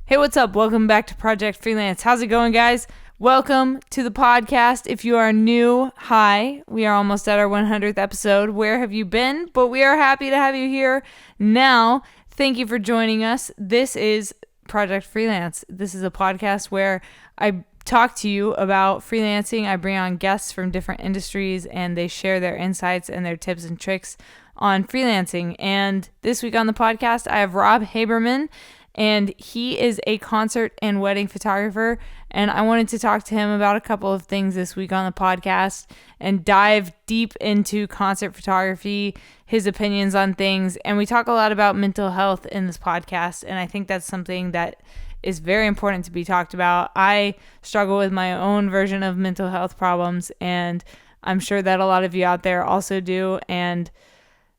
Hey, what's up? Welcome back to Project Freelance. How's it going, guys? Welcome to the podcast. If you are new, hi. We are almost at our 100th episode. Where have you been? But we are happy to have you here now. Thank you for joining us. This is Project Freelance. This is a podcast where I talk to you about freelancing. I bring on guests from different industries and they share their insights and their tips and tricks on freelancing. And this week on the podcast, I have Rob Haberman, and he is a concert and wedding photographer. And I wanted to talk to him about a couple of things this week on the podcast and dive deep into concert photography, his opinions on things. And we talk a lot about mental health in this podcast. And I think that's something that is very important to be talked about. I struggle with my own version of mental health problems, and I'm sure that a lot of you out there also do. And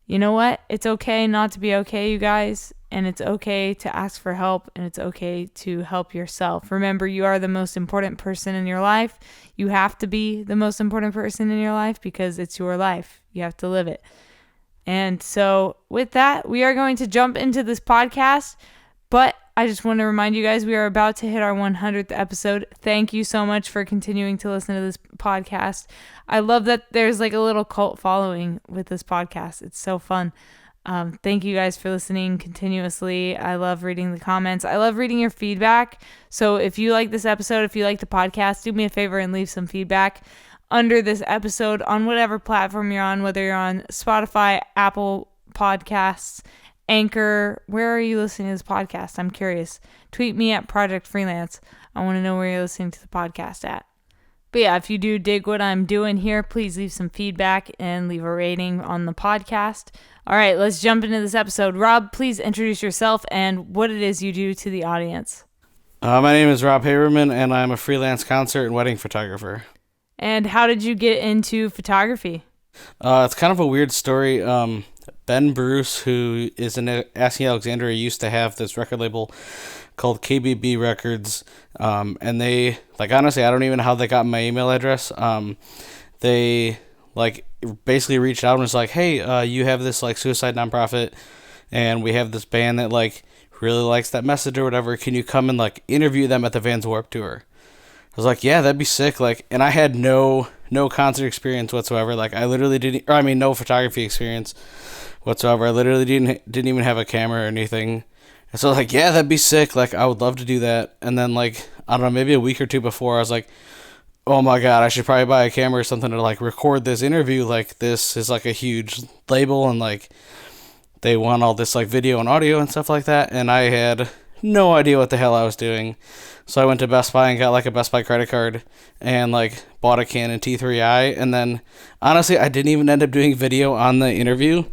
you know what? It's okay not to be okay, you guys. And it's okay to ask for help, and it's okay to help yourself. Remember, you are the most important person in your life. You have to be the most important person in your life because it's your life. You have to live it. And so with that, we are going to jump into this podcast. But I just want to remind you guys, we are about to hit our 100th episode. Thank you so much for continuing to listen to this podcast. I love that there's like a little cult following with this podcast. It's so fun. Thank you guys for listening continuously. I love reading the comments. I love reading your feedback. So if you like this episode, if you like the podcast, do me a favor and leave some feedback under this episode on whatever platform you're on, whether you're on Spotify, Apple Podcasts, Anchor. Where are you listening to this podcast? I'm curious. Tweet me at Project Freelance. I want to know where you're listening to the podcast at. But yeah, if you do dig what I'm doing here, please leave some feedback and leave a rating on the podcast. All right, let's jump into this episode. Rob, please introduce yourself and what it is you do to the audience. My name is Rob Haberman, and I'm a freelance concert and wedding photographer. And how did you get into photography? It's kind of a weird story. Ben Bruce, who is in Asking Alexandria, used to have this record label called KBB Records, and they, like, honestly, I don't even know how they got my email address. They, like, basically reached out and was like, hey, you have this, like, suicide nonprofit, and we have this band that, like, really likes that message or whatever. Can you come and, like, interview them at the Vans Warped Tour? I was like, yeah, that'd be sick. Like, and I had no concert experience whatsoever. Like, I literally didn't, or I mean, no photography experience whatsoever. I literally didn't even have a camera or anything. And so I was like, yeah, that'd be sick. Like, I would love to do that. And then, like, I don't know, maybe a week or two before, I was like, oh my God, I should probably buy a camera or something to, like, record this interview. Like, this is, like, a huge label, and, like, they want all this, like, video and audio and stuff like that. And I had no idea what the hell I was doing. So I went to Best Buy and got, like, a Best Buy credit card and, like, bought a Canon T3i. And then, honestly, I didn't even end up doing video on the interview.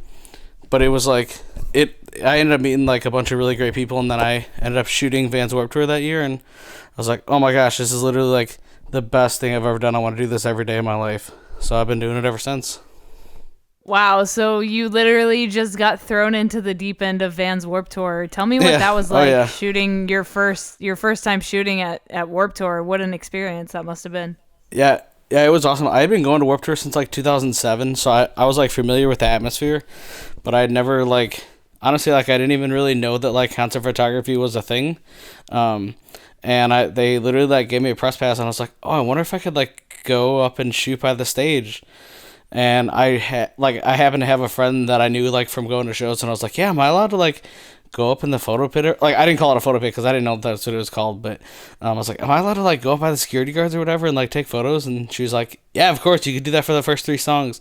But it was, like, I ended up meeting, like, a bunch of really great people. And then I ended up shooting Vans Warped Tour that year. And I was like, oh, my gosh, this is literally, like, the best thing I've ever done. I want to do this every day of my life. So I've been doing it ever since. Wow, so you literally just got thrown into the deep end of Vans Warped Tour. Tell me what that was like, shooting your first time shooting at Warped Tour. What an experience that must have been. Yeah, it was awesome. I had been going to Warped Tour since, like, 2007, so I was, like, familiar with the atmosphere, but I had never, like, honestly, like, I didn't even really know that, like, concert photography was a thing. And they literally, like, gave me a press pass, and I was like, oh, I wonder if I could, like, go up and shoot by the stage. And I happened to have a friend that I knew, like, from going to shows, and I was like, yeah, am I allowed to, like, go up in the photo pit? Like, I didn't call it a photo pit because I didn't know that's what it was called, but I was like, am I allowed to, like, go up by the security guards or whatever and, like, take photos? And she was like, yeah, of course, you could do that for the first 3 songs.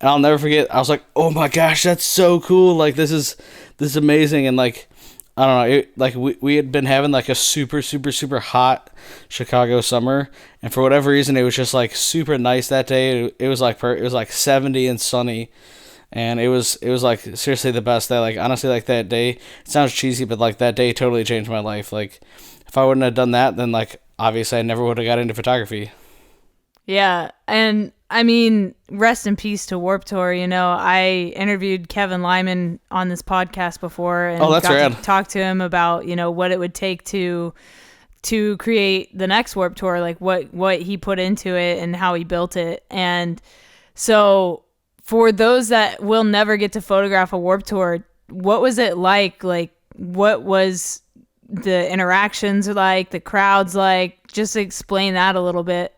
And I'll never forget, I was like, oh my gosh, that's so cool. Like, this is amazing. And, like, I don't know, we had been having, like, a super, super, super hot Chicago summer, and for whatever reason, it was just, like, super nice that day. It was like 70 and sunny, and it was like, seriously the best day. Like, honestly, like, that day, it sounds cheesy, but, like, that day totally changed my life. Like, if I wouldn't have done that, then, like, obviously I never would have got into photography. Yeah, and I mean, rest in peace to Warped Tour. You know, I interviewed Kevin Lyman on this podcast before, and got to talk to him about, you know, what it would take to create the next Warped Tour, like what he put into it and how he built it. And so for those that will never get to photograph a Warped Tour, what was it like? Like, what was the interactions are like, the crowds like. Just explain that a little bit.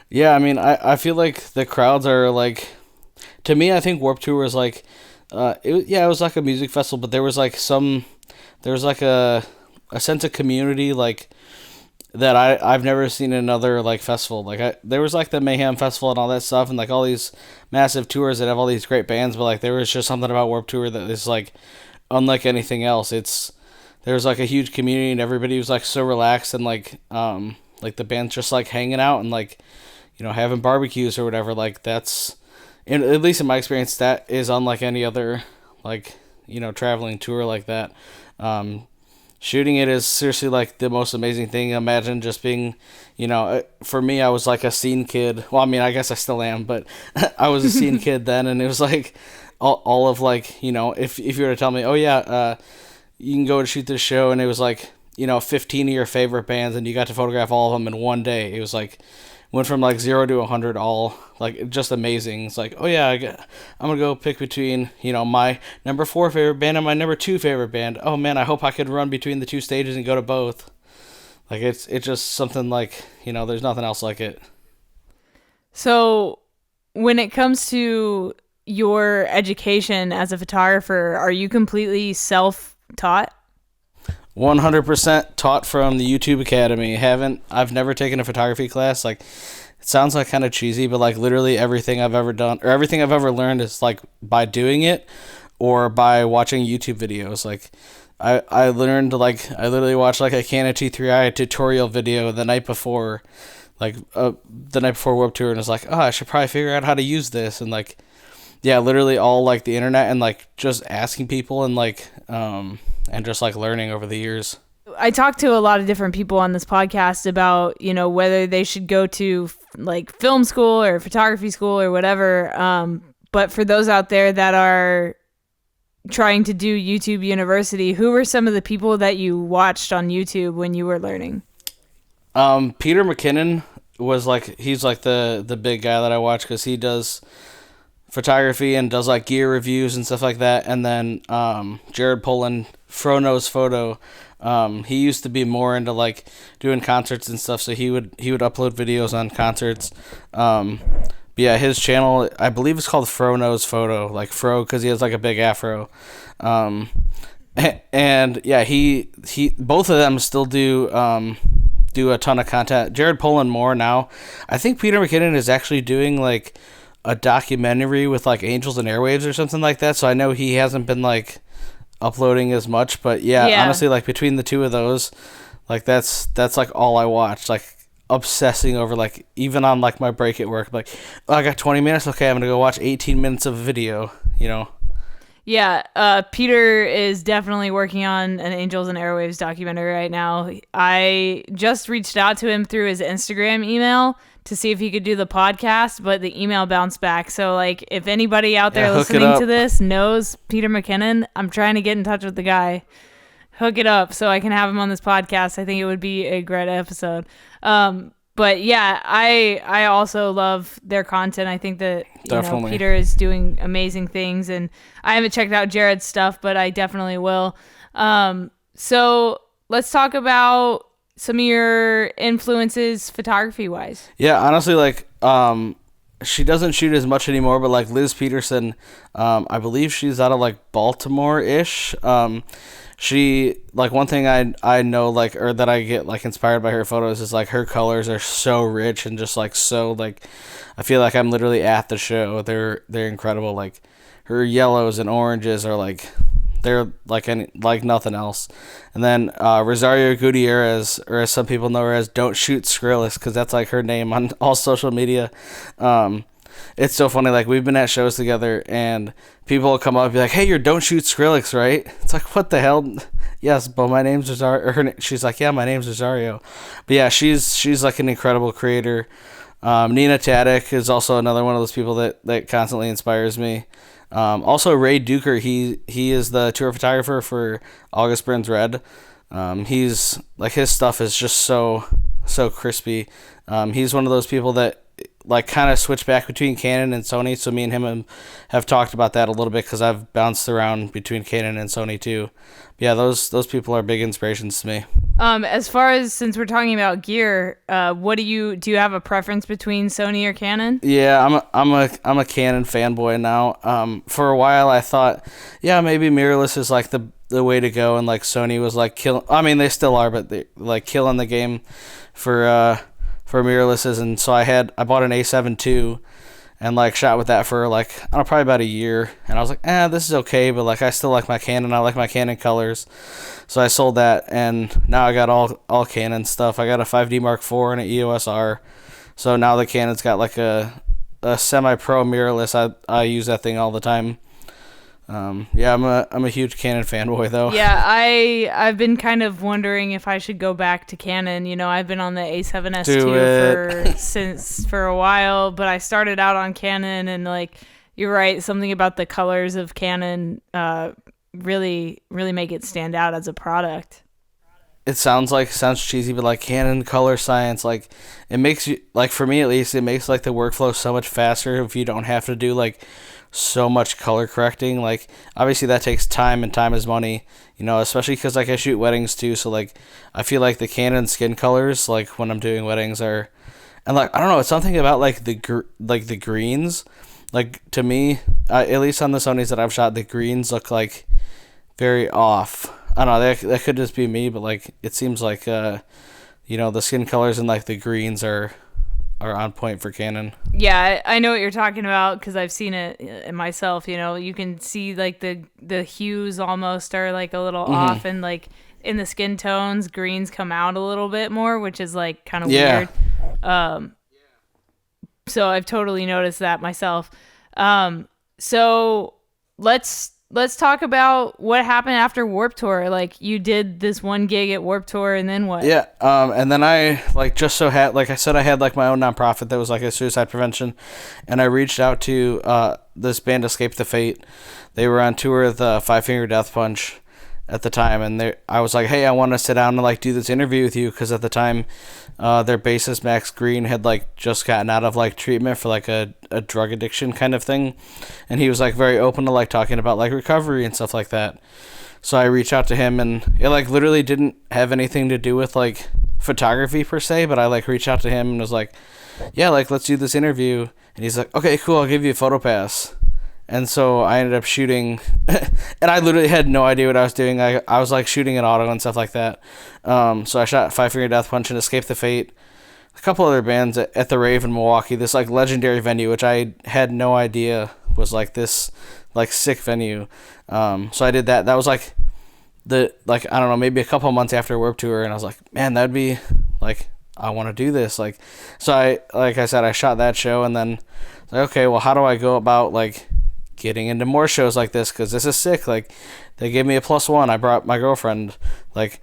Yeah, I mean, I feel like the crowds are like, to me, I think Warped Tour was like, it was like a music festival, but there was like a sense of community like that I've never seen in another like festival. Like there was like the Mayhem Festival and all that stuff, and like all these massive tours that have all these great bands, but like there was just something about Warped Tour that is like unlike anything else. There was like a huge community, and everybody was like so relaxed, and like the band's just like hanging out and like, having barbecues or whatever. Like that's, at least in my experience, that is unlike any other like, traveling tour like that. Shooting it is seriously like the most amazing thing. Imagine just being, for me, I was like a scene kid. Well, I mean, I guess I still am, but I was a scene kid then, and it was like all of like, if you were to tell me, oh yeah, you can go and shoot this show, and it was like, 15 of your favorite bands, and you got to photograph all of them in one day. It was like, went from like 0 to 100 all, like, just amazing. It's like, oh yeah, I'm gonna go pick between, my number 4 favorite band and my number 2 favorite band. Oh man, I hope I could run between the 2 stages and go to both. Like, it's just something like, there's nothing else like it. So when it comes to your education as a photographer, are you completely self-taught? 100% taught from the YouTube Academy. I've never taken a photography class. Like, it sounds like kind of cheesy, but like literally everything I've ever done or everything I've ever learned is like by doing it or by watching YouTube videos. Like I learned, like, I literally watched like a Canon T3i tutorial video the night before Warped Tour, and was like, oh, I should probably figure out how to use this. And like, yeah, literally all like the internet and like just asking people and like, and just like learning over the years. I talked to a lot of different people on this podcast about, whether they should go to like film school or photography school or whatever. But for those out there that are trying to do YouTube University, who were some of the people that you watched on YouTube when you were learning? Peter McKinnon was like, he's like the big guy that I watch because he does photography and does like gear reviews and stuff like that. And then Jared Poland, Fro Knows Photo, he used to be more into like doing concerts and stuff, so he would upload videos on concerts. But yeah, his channel, I believe, is called Fro Knows Photo, like Fro because he has like a big afro. And yeah, he both of them still do a ton of content. Jared Poland more now. I think Peter McKinnon is actually doing like a documentary with like Angels and Airwaves or something like that, so I know he hasn't been like uploading as much, but yeah, honestly, like between the two of those, like that's like all I watch, like obsessing over, like even on like my break at work, like, oh, I got 20 minutes, okay, I'm gonna go watch 18 minutes of video. Yeah, Peter is definitely working on an Angels and Airwaves documentary right now. I just reached out to him through his Instagram email to see if he could do the podcast, but the email bounced back. So, like, if anybody out there listening to this knows Peter McKinnon, I'm trying to get in touch with the guy. Hook it up so I can have him on this podcast. I think it would be a great episode. But yeah, I also love their content. I think that Peter is doing amazing things, and I haven't checked out Jared's stuff, but I definitely will. So let's talk about some of your influences photography wise. Yeah, honestly, like she doesn't shoot as much anymore, but like Liz Peterson, I believe she's out of like Baltimore-ish. She, like, one thing I know, like, or that I get like inspired by her photos is like her colors are so rich and just like so, like, I feel like I'm literally at the show. They're incredible. Like her yellows and oranges are like, they're like nothing else. And then Rosario Gutierrez, or as some people know her as Don't Shoot Skrillex, because that's like her name on all social media. It's so funny, like, we've been at shows together, and people will come up and be like, hey, you're Don't Shoot Skrillex, right? It's like, what the hell? Yes, but my name's Rosario. She's like, yeah, my name's Rosario. But yeah, she's like an incredible creator. Nina Tadek is also another one of those people that constantly inspires me. Also, Ray Duker, he is the tour photographer for August Burns Red. He's, like, his stuff is just so crispy. He's one of those people that, like kind of switched back between Canon and Sony. So me and him have talked about that a little bit because I've bounced around between Canon and Sony too. Yeah, those people are big inspirations to me. As far as, since we're talking about gear, what do you have a preference between Sony or Canon? Yeah, I'm a Canon fanboy now. For a while I thought, yeah, maybe mirrorless is like the way to go, and like Sony was like I mean, they still are, but they like killing the game for mirrorlesses. And so I bought an A7 II and like shot with that for like, I don't know, probably about a year, and I was like, this is okay, but like I still like my Canon. I like my Canon colors, so I sold that, and now I got all Canon stuff. I got a 5D Mark IV and an EOS R, so now the Canon's got like a semi-pro mirrorless. I use that thing all the time. Yeah, I'm a huge Canon fanboy though. Yeah, I've been kind of wondering if I should go back to Canon. You know, I've been on the A7S II for a while, but I started out on Canon, and like, you're right, something about the colors of Canon really make it stand out as a product. It sounds cheesy, but like Canon color science, like it makes you, like for me at least, it makes like the workflow so much faster if you don't have to do like so much color correcting. Like obviously that takes time, and time is money, you know, especially because like I shoot weddings too, so like I feel like the Canon skin colors, like when I'm doing weddings, are, and like I don't know, it's something about like the greens, like to me, at least on the Sonys that I've shot, the greens look like very off. I don't know, that could just be me, but like it seems like you know, the skin colors and like the greens are on point for Canon. Yeah, I know what you're talking about because I've seen it myself. You know, you can see like the hues almost are like a little off, and like in the skin tones, greens come out a little bit more, which is like kind of weird. So I've totally noticed that myself. So let's talk about what happened after Warped Tour. Like, you did this one gig at Warped Tour, and then what? Yeah, and then I like just so had, like I said, I had like my own nonprofit that was like a suicide prevention, and I reached out to this band Escape the Fate. They were on tour with Five Finger Death Punch at the time, and I was like, hey, I want to sit down and like do this interview with you, because at the time their bassist Max Green had like just gotten out of like treatment for like a drug addiction kind of thing, and he was like very open to like talking about like recovery and stuff like that. So I reached out to him, and it like literally didn't have anything to do with like photography per se, but I like reached out to him and was like, yeah, like let's do this interview. And he's like, okay, cool, I'll give you a photo pass. And so I ended up shooting, and I literally had no idea what I was doing. I was like shooting an auto and stuff like that. So I shot Five Finger Death Punch and Escape the Fate, a couple other bands at the Rave in Milwaukee, this like legendary venue, which I had no idea was like this like sick venue. So I did that. That was like I don't know, maybe a couple months after Warped Tour, and I was like, man, that'd be like, I want to do this. Like, so like I said, I shot that show, and then like, okay, well, how do I go about like getting into more shows like this, because this is sick. Like, they gave me a +1. I brought my girlfriend. Like,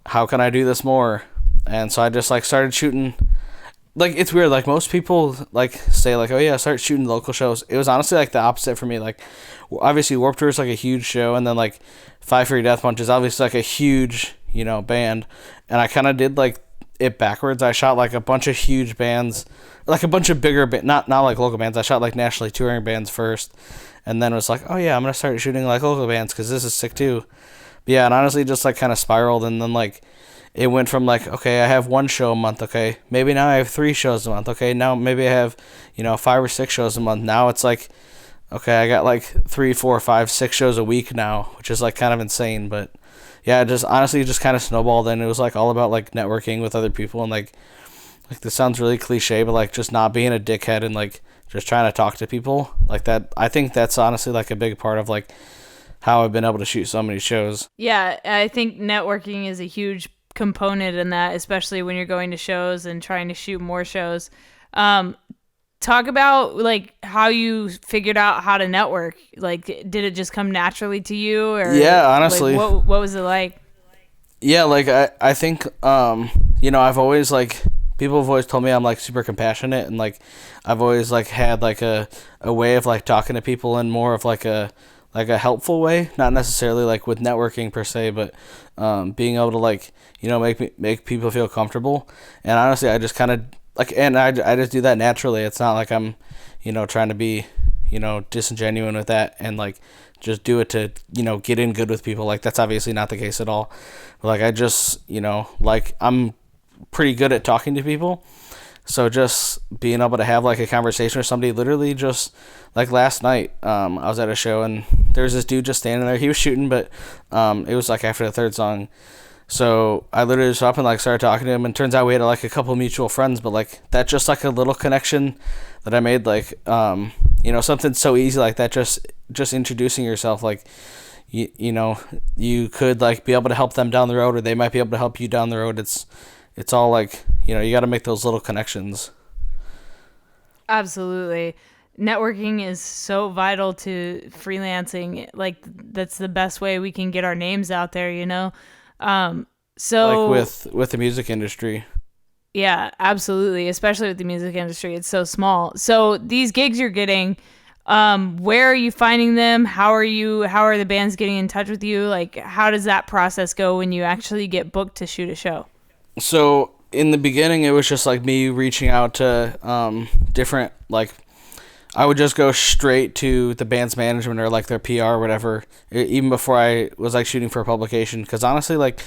how can I do this more? And so I just like started shooting. Like, it's weird, like most people like say like, oh yeah, start shooting local shows. It was honestly like the opposite for me. Like, obviously Warped Tour is like a huge show, and then like Five Finger Death Punch is obviously like a huge, you know, band, and I kind of did like it backwards. I shot like a bunch of huge bands, like a bunch of bigger not like local bands. I shot like nationally touring bands first, and then was like, oh yeah, I'm gonna start shooting like local bands because this is sick too. But yeah, and honestly just like kind of spiraled, and then like it went from like, okay, I have one show a month, okay, maybe now I have 3 shows a month, okay, now maybe I have, you know, 5 or 6 shows a month. Now it's like, okay, I got like 3, 4, 5, 6 shows a week now, which is like kind of insane. But yeah, just honestly just kind of snowballed, and it was like all about like networking with other people, and like this sounds really cliche, but like just not being a dickhead and like just trying to talk to people like that. I think that's honestly like a big part of like how I've been able to shoot so many shows. Yeah, I think networking is a huge component in that, especially when you're going to shows and trying to shoot more shows. Talk about like how you figured out how to network. Like, did it just come naturally to you, or yeah, honestly, like, what was it like? Yeah, like I think you know, I've always like, people have always told me I'm like super compassionate, and like I've always like had like a way of like talking to people in more of like a helpful way, not necessarily like with networking per se, but being able to like, you know, make people feel comfortable. And honestly, I just kind of like, and I just do that naturally. It's not like I'm, trying to be, disingenuous with that and like just do it to, get in good with people. Like that's obviously not the case at all. Like I just, like I'm pretty good at talking to people. So just being able to have like a conversation with somebody, literally just like last night, I was at a show and there was this dude just standing there. He was shooting, but it was like after the third song. So I literally just up and like started talking to him, and turns out we had like a couple mutual friends, but like that's just like a little connection that I made, like something so easy like that, just introducing yourself, like you could like be able to help them down the road, or they might be able to help you down the road. It's all like, you got to make those little connections. Absolutely. Networking is so vital to freelancing. Like that's the best way we can get our names out there, So like with the music industry. Yeah, absolutely. Especially with the music industry. It's so small. So these gigs you're getting, where are you finding them? How are the bands getting in touch with you? Like, how does that process go when you actually get booked to shoot a show? So in the beginning, it was just like me reaching out to different, like, I would just go straight to the band's management or like their PR or whatever, even before I was like shooting for a publication. Because honestly, like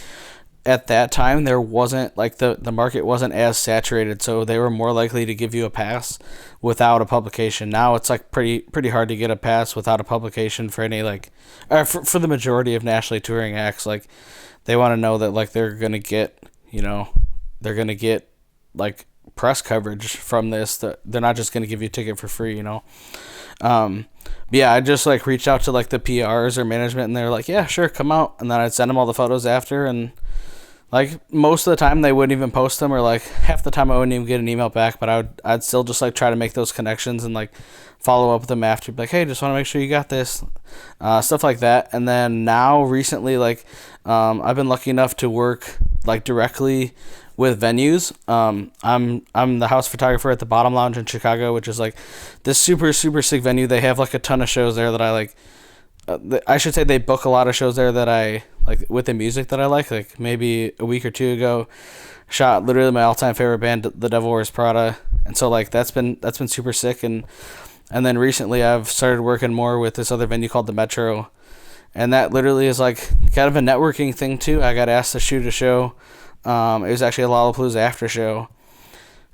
at that time, there wasn't like the market wasn't as saturated, so they were more likely to give you a pass without a publication. Now it's like pretty hard to get a pass without a publication for any like, for the majority of nationally touring acts. Like they want to know that like they're gonna get like press coverage from this, that they're not just going to give you a ticket for free, but yeah, I just like reached out to like the PRs or management, and they're like, yeah, sure, come out. And then I'd send them all the photos after, and like most of the time they wouldn't even post them, or like half the time I wouldn't even get an email back, but I'd still just like try to make those connections and like follow up with them after, be like, hey, just want to make sure you got this, stuff like that. And then now recently, like I've been lucky enough to work like directly with venues. I'm the house photographer at the Bottom Lounge in Chicago, which is like this super sick venue. They have like a ton of shows there that I like. I should say they book a lot of shows there that I like with the music that I like. Like maybe a week or two ago, shot literally my all-time favorite band, The Devil Wears Prada, and so like that's been super sick. And then recently I've started working more with this other venue called the Metro, and that literally is like kind of a networking thing too. I got asked to shoot a show. It was actually a Lollapalooza after show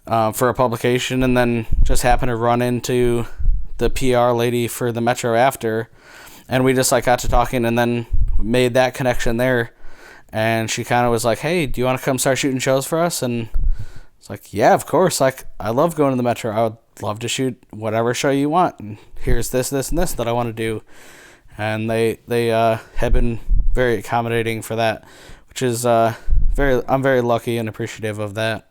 for a publication, and then just happened to run into the PR lady for the Metro after, and we just like got to talking, and then made that connection there. And she kind of was like, hey, do you want to come start shooting shows for us? And it's like, yeah, of course. Like, I love going to the Metro. I would love to shoot whatever show you want, and here's this and this that I want to do. And they have been very accommodating for that, which is I'm very lucky and appreciative of that.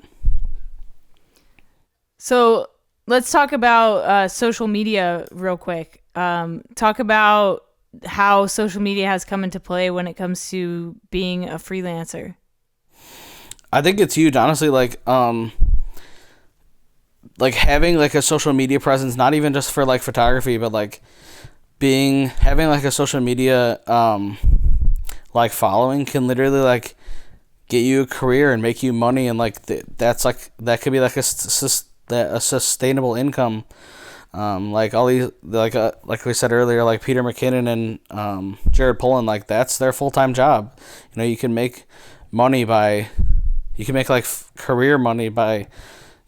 So let's talk about social media real quick. Talk about how social media has come into play when it comes to being a freelancer. I think it's huge, honestly. Like having like a social media presence, not even just for like photography, but like having like a social media like following can literally like get you a career and make you money, and like that's like that could be like a sustainable income. Like all these like we said earlier, like Peter McKinnon and Jared Polin, like that's their full-time job. You can make money like career money by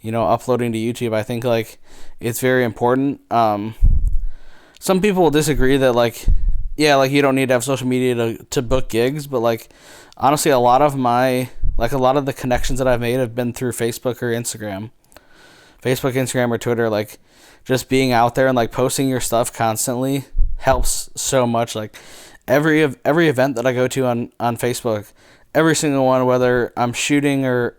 uploading to YouTube. I think like it's very important. Some people will disagree that like, yeah, like you don't need to have social media to book gigs, but like honestly, a lot of the connections that I've made have been through Facebook or Instagram. Facebook, Instagram, or Twitter. Like just being out there and like posting your stuff constantly helps so much. Like every event that I go to on Facebook, every single one, whether I'm shooting or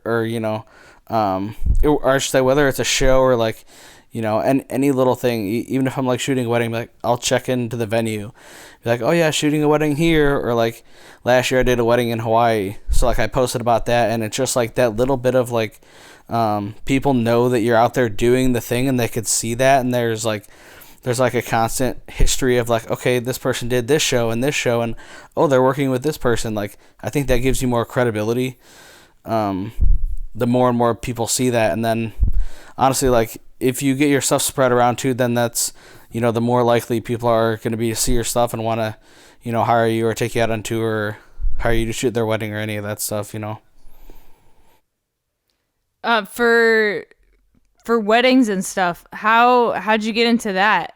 I should say whether it's a show or like, and any little thing, even if I'm like shooting a wedding, like I'll check into the venue, be like, oh yeah, shooting a wedding here, or like last year I did a wedding in Hawaii, so like I posted about that, and it's just like that little bit of like, people know that you're out there doing the thing, and they could see that, and there's like a constant history of like, okay, this person did this show, and oh, they're working with this person. Like I think that gives you more credibility. The more and more people see that, and then honestly, like, if you get your stuff spread around too, then that's, the more likely people are going to be to see your stuff and want to, hire you or take you out on tour or hire you to shoot their wedding or any of that stuff. For weddings and stuff, how'd you get into that?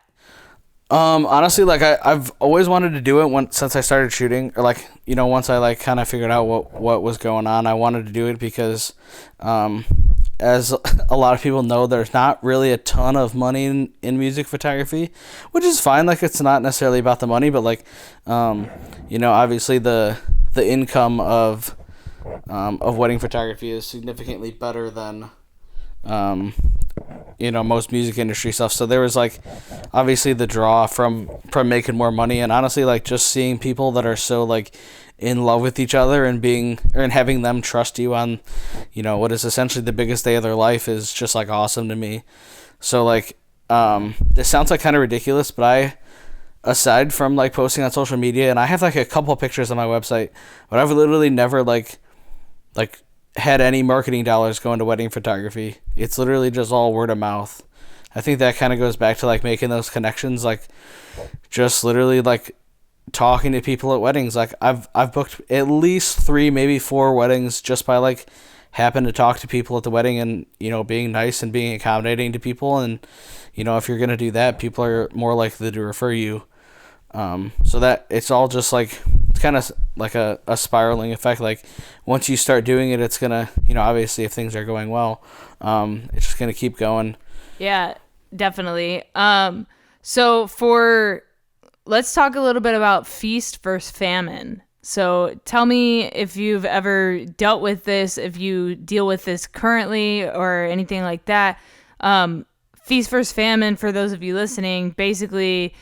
Honestly, like, I've always wanted to do it since I started shooting, or like, once I like kind of figured out what was going on, I wanted to do it because, as a lot of people know, there's not really a ton of money in music photography, which is fine. Like, it's not necessarily about the money, but like, obviously the income of wedding photography is significantly better than, most music industry stuff. So there was like obviously the draw from making more money, and honestly, like, just seeing people that are so like in love with each other and having them trust you on, what is essentially the biggest day of their life is just like awesome to me. So like, this sounds like kind of ridiculous, but aside from like posting on social media, and I have like a couple pictures on my website, but I've literally never like had any marketing dollars go into wedding photography. It's literally just all word of mouth. I think that kind of goes back to like making those connections, like just literally like talking to people at weddings. Like, I've booked at least 3, maybe 4 weddings just by like happen to talk to people at the wedding and, being nice and being accommodating to people. And, if you're going to do that, people are more likely to refer you. So that it's all just like, it's kind of like a spiraling effect. Like, once you start doing it, it's gonna, obviously if things are going well, it's just gonna keep going. Yeah, definitely. So let's talk a little bit about feast versus famine. So tell me if you've ever dealt with this, if you deal with this currently or anything like that. Feast versus famine, for those of you listening, basically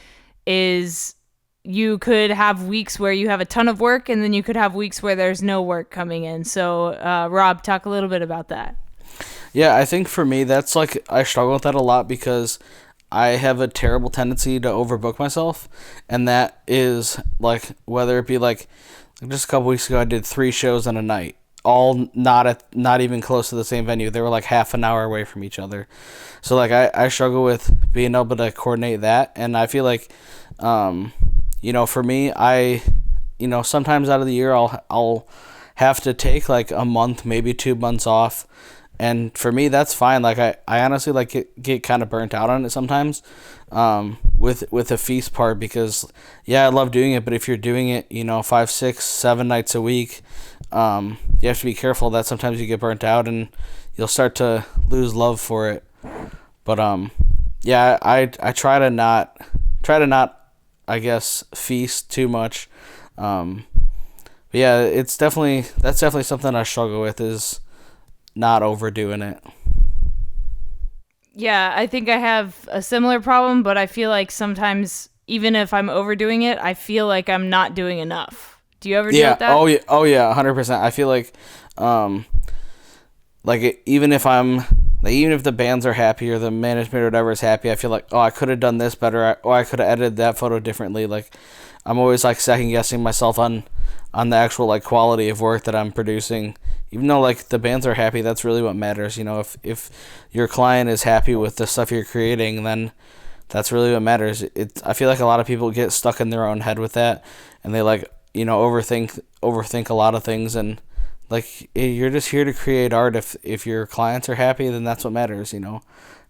is you could have weeks where you have a ton of work, and then you could have weeks where there's no work coming in. So, Rob, talk a little bit about that. Yeah, I think for me, that's like, I struggle with that a lot because I have a terrible tendency to overbook myself. And that is like, whether it be like just a couple weeks ago, I did 3 shows in a night, all not even close to the same venue. They were like half an hour away from each other. So like, I struggle with being able to coordinate that. And I feel like, for me, sometimes out of the year, I'll have to take like a month, maybe 2 months off. And for me, that's fine. Like, I honestly like get kind of burnt out on it sometimes, with the feast part, because yeah, I love doing it, but if you're doing it, 5, 6, 7 nights a week, you have to be careful that sometimes you get burnt out and you'll start to lose love for it. But, yeah, I try to not, I guess, feast too much. But yeah, that's definitely something I struggle with, is not overdoing it. Yeah, I think I have a similar problem, but I feel like sometimes even if I'm overdoing it, I feel like I'm not doing enough. Do you ever deal with that? Oh yeah, 100%. I feel like, even if the bands are happy or the management or whatever is happy, I feel like, I could have done this better, or I could have edited that photo differently. Like, I'm always like second guessing myself on the actual like quality of work that I'm producing. Even though like the bands are happy, that's really what matters. If your client is happy with the stuff you're creating, then that's really what matters. I feel like a lot of people get stuck in their own head with that, and they like, overthink a lot of things, and like, you're just here to create art. If your clients are happy, then that's what matters.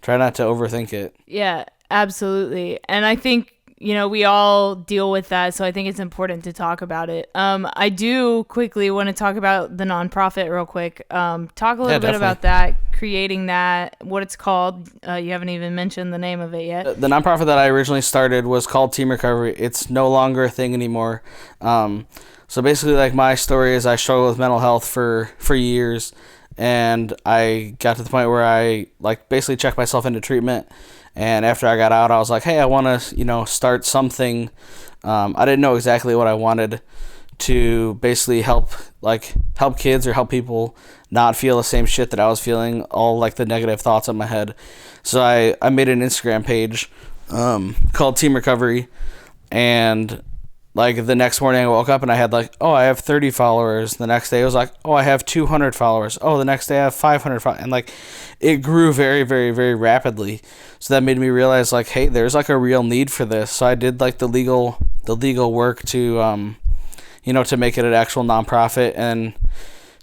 Try not to overthink it. Yeah, absolutely. And I think, we all deal with that, so I think it's important to talk about it. I do quickly want to talk about the nonprofit real quick. Talk a little bit about that, creating that, what it's called. You haven't even mentioned the name of it yet. The nonprofit that I originally started was called Team Recovery. It's no longer a thing anymore. So basically, like, my story is I struggled with mental health for years, and I got to the point where I like basically checked myself into treatment. And after I got out, I was like, hey, I want to, start something. I didn't know exactly what I wanted to basically help kids or help people not feel the same shit that I was feeling, all like the negative thoughts in my head. So I made an Instagram page called Team Recovery, and like the next morning I woke up and I had like, oh, I have 30 followers. The next day it was like, oh, I have 200 followers. Oh, the next day I have 500 followers. And like it grew very, very, very rapidly. So that made me realize like, hey, there's like a real need for this. So I did like the legal work to, to make it an actual nonprofit. And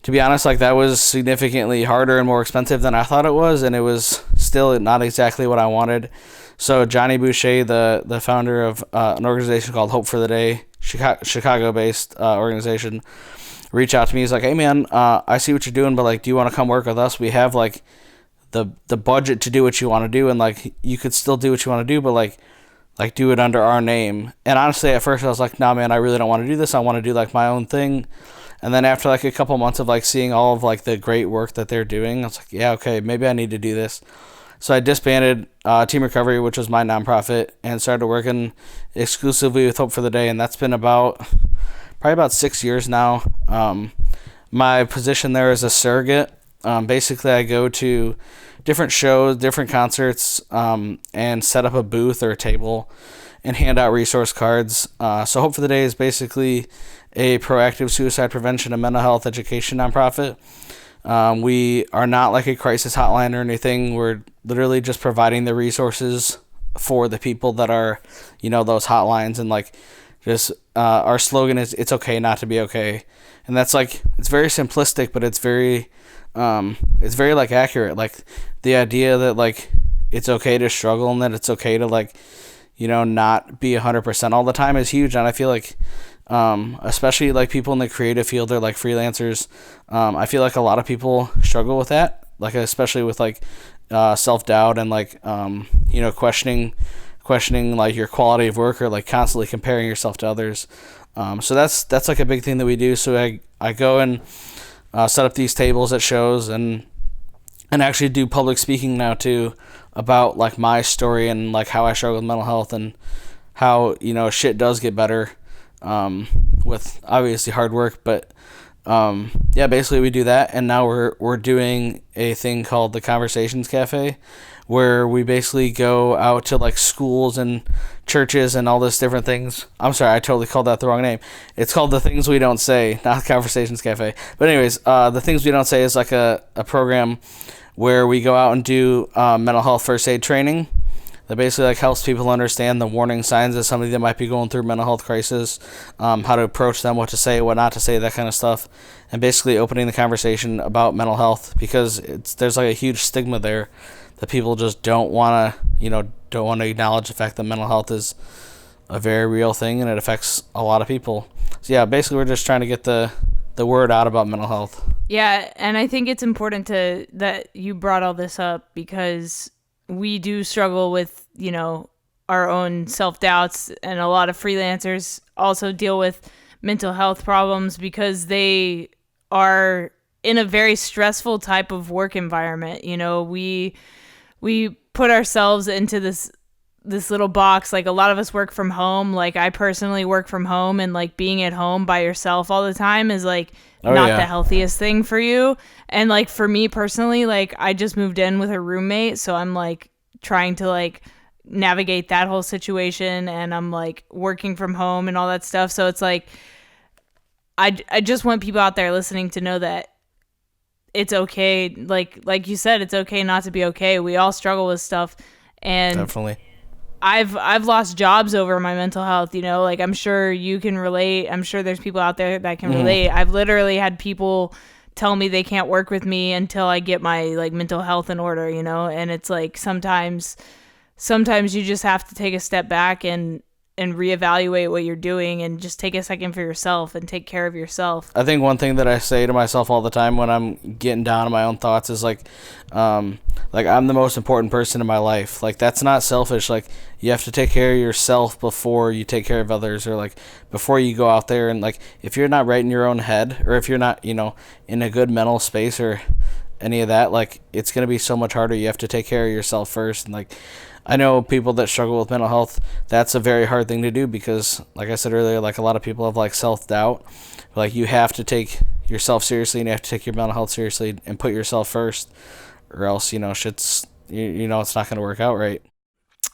to be honest, like that was significantly harder and more expensive than I thought it was. And it was still not exactly what I wanted. So Johnny Boucher, the founder of an organization called Hope for the Day, Chicago-based organization, reached out to me. He's like, hey, man, I see what you're doing, but, like, do you want to come work with us? We have, like, the budget to do what you want to do, and, like, you could still do what you want to do, but, like do it under our name. And honestly, at first I was like, nah, man, I really don't want to do this. I want to do, like, my own thing. And then after, like, a couple months of, like, seeing all of, like, the great work that they're doing, I was like, yeah, okay, maybe I need to do this. So I disbanded Team Recovery, which was my nonprofit, and started working exclusively with Hope for the Day, and that's been probably about 6 years now. My position there is a surrogate. Basically, I go to different shows, different concerts, and set up a booth or a table and hand out resource cards. So Hope for the Day is basically a proactive suicide prevention and mental health education nonprofit. We are not like a crisis hotline or anything. We're literally just providing the resources for the people that are, those hotlines. And like, just our slogan is "It's okay not to be okay," and that's like, it's very simplistic, but it's very like accurate. Like the idea that like it's okay to struggle and that it's okay to like, not be 100% all the time is huge. And I feel like, especially like people in the creative field or like freelancers, I feel like a lot of people struggle with that, like especially with like self-doubt and like questioning like your quality of work or like constantly comparing yourself to others. So that's like a big thing that we do. So I go and set up these tables at shows and actually do public speaking now too, about like my story and like how I struggle with mental health and how shit does get better with obviously hard work. But basically we do that, and now we're doing a thing called the Conversations Cafe, where we basically go out to like schools and churches and all this different things. I'm sorry, I totally called that the wrong name. It's called The Things We Don't Say, not Conversations Cafe. But anyways, The Things We Don't Say is like a program where we go out and do mental health first aid training that basically like helps people understand the warning signs of somebody that might be going through mental health crisis, how to approach them, what to say, what not to say, that kind of stuff, and basically opening the conversation about mental health, because there's like a huge stigma there that people just don't want to acknowledge the fact that mental health is a very real thing and it affects a lot of people. So yeah, basically we're just trying to get the word out about mental health. Yeah, and I think it's important that you brought all this up, because we do struggle with, our own self-doubts, and a lot of freelancers also deal with mental health problems because they are in a very stressful type of work environment. We put ourselves into this little box. Like a lot of us work from home. Like I personally work from home, and like being at home by yourself all the time is like the healthiest thing for you. And like for me personally, like I just moved in with a roommate, so I'm like trying to like navigate that whole situation, and I'm like working from home and all that stuff. So it's like I just want people out there listening to know that it's okay. Like you said, it's okay not to be okay. We all struggle with stuff, and definitely I've lost jobs over my mental health, like I'm sure you can relate. I'm sure there's people out there that can relate. I've literally had people tell me they can't work with me until I get my like mental health in order, and it's like sometimes you just have to take a step back and reevaluate what you're doing, and just take a second for yourself and take care of yourself. I think one thing that I say to myself all the time when I'm getting down on my own thoughts is like I'm the most important person in my life. Like that's not selfish. Like you have to take care of yourself before you take care of others, or like before you go out there. And like if you're not right in your own head, or if you're not, in a good mental space or any of that, like it's going to be so much harder. You have to take care of yourself first. And like I know people that struggle with mental health, that's a very hard thing to do, because like I said earlier, like a lot of people have like self-doubt. Like you have to take yourself seriously, and you have to take your mental health seriously and put yourself first, or else shit's it's not going to work out right.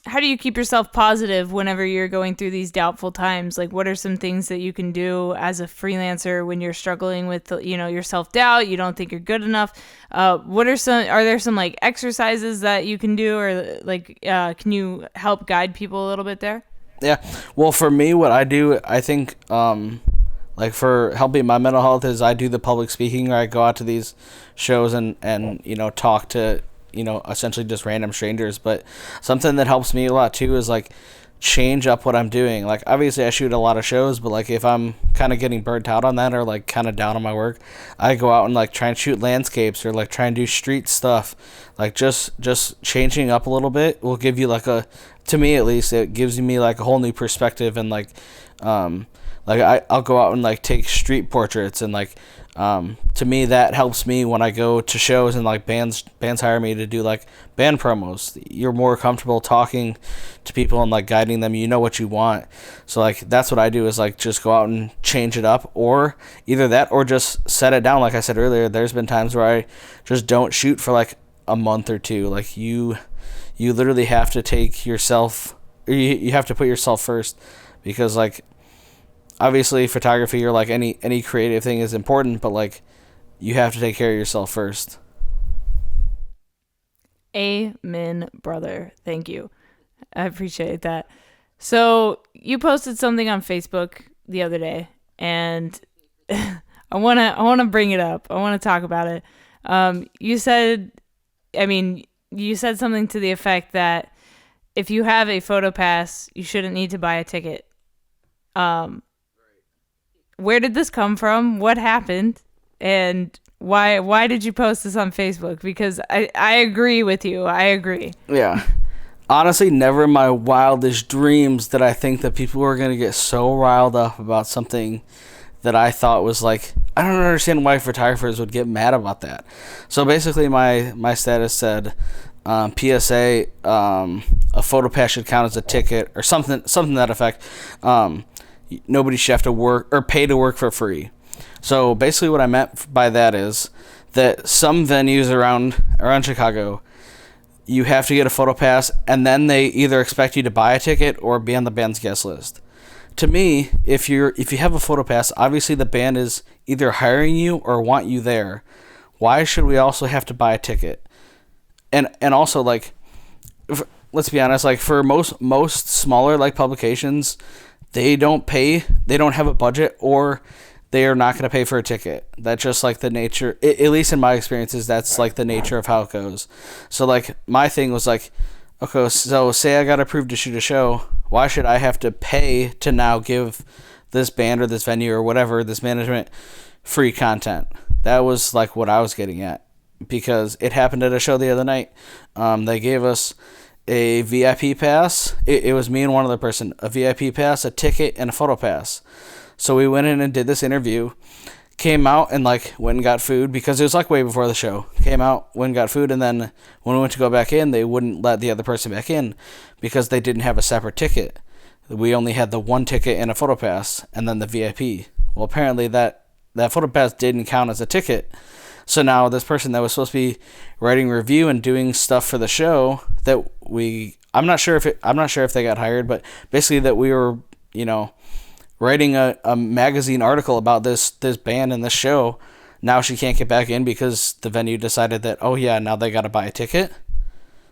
how do you keep yourself positive whenever you're going through these doubtful times? Like, what are some things that you can do as a freelancer when you're struggling with, your self-doubt, you don't think you're good enough? Are there some like exercises that you can do, or like, can you help guide people a little bit there? Yeah. Well, for me, what I do, I think, like for helping my mental health is I do the public speaking, or I go out to these shows and talk to, essentially just random strangers. But something that helps me a lot too is like change up what I'm doing. Like obviously I shoot a lot of shows, but like if I'm kind of getting burnt out on that or like kind of down on my work, I go out and like try and shoot landscapes or like try and do street stuff. Like just changing up a little bit will give you to me at least, it gives me like a whole new perspective. And like I'll go out and like take street portraits, and like to me that helps me when I go to shows and like bands hire me to do like band promos. You're more comfortable talking to people and like guiding them, what you want. So like that's what I do, is like just go out and change it up, or either that or just set it down. Like I said earlier, there's been times where I just don't shoot for like a month or two. Like you literally have to take yourself, you have to put yourself first, because like obviously photography or like any creative thing is important, but like you have to take care of yourself first. Amen, brother. Thank you. I appreciate that. So you posted something on Facebook the other day, and I wanna bring it up. I want to talk about it. You said something to the effect that if you have a photo pass, you shouldn't need to buy a ticket. Where did this come from? What happened? And why did you post this on Facebook? Because I agree with you. I agree. Yeah. Honestly, never in my wildest dreams did I think that people were going to get so riled up about something that I thought was like, I don't understand why photographers would get mad about that. So basically my status said, PSA, a photo pass should count as a ticket, or something to that effect. Nobody should have to work or pay to work for free. So basically what I meant by that is that some venues around Chicago, you have to get a photo pass, and then they either expect you to buy a ticket or be on the band's guest list. To me, if you have a photo pass, obviously the band is either hiring you or want you there. Why should we also have to buy a ticket? And also, like, let's be honest, like for most smaller like publications, they don't have a budget, or they are not going to pay for a ticket. That's just like the nature, at least in my experiences, that's like the nature of how it goes. So like my thing was like, okay, so say I got approved to shoot a show, why should I have to pay to now give this band or this venue or whatever, this management, free content? That was like what I was getting at, because it happened at a show the other night. They gave us a VIP pass. It was me and one other person. A VIP pass, a ticket, and a photo pass. So we went in and did this interview. Came out and like went and got food, because it was like way before the show. Came out, went and got food, and then when we went to go back in, they wouldn't let the other person back in because they didn't have a separate ticket. We only had the one ticket and a photo pass, and then the VIP. Well, apparently that photo pass didn't count as a ticket. So now this person that was supposed to be writing review and doing stuff for the show, that I'm not sure if they got hired, but basically that we were, writing a magazine article about this band and this show. Now she can't get back in because the venue decided that, oh yeah, now they got to buy a ticket.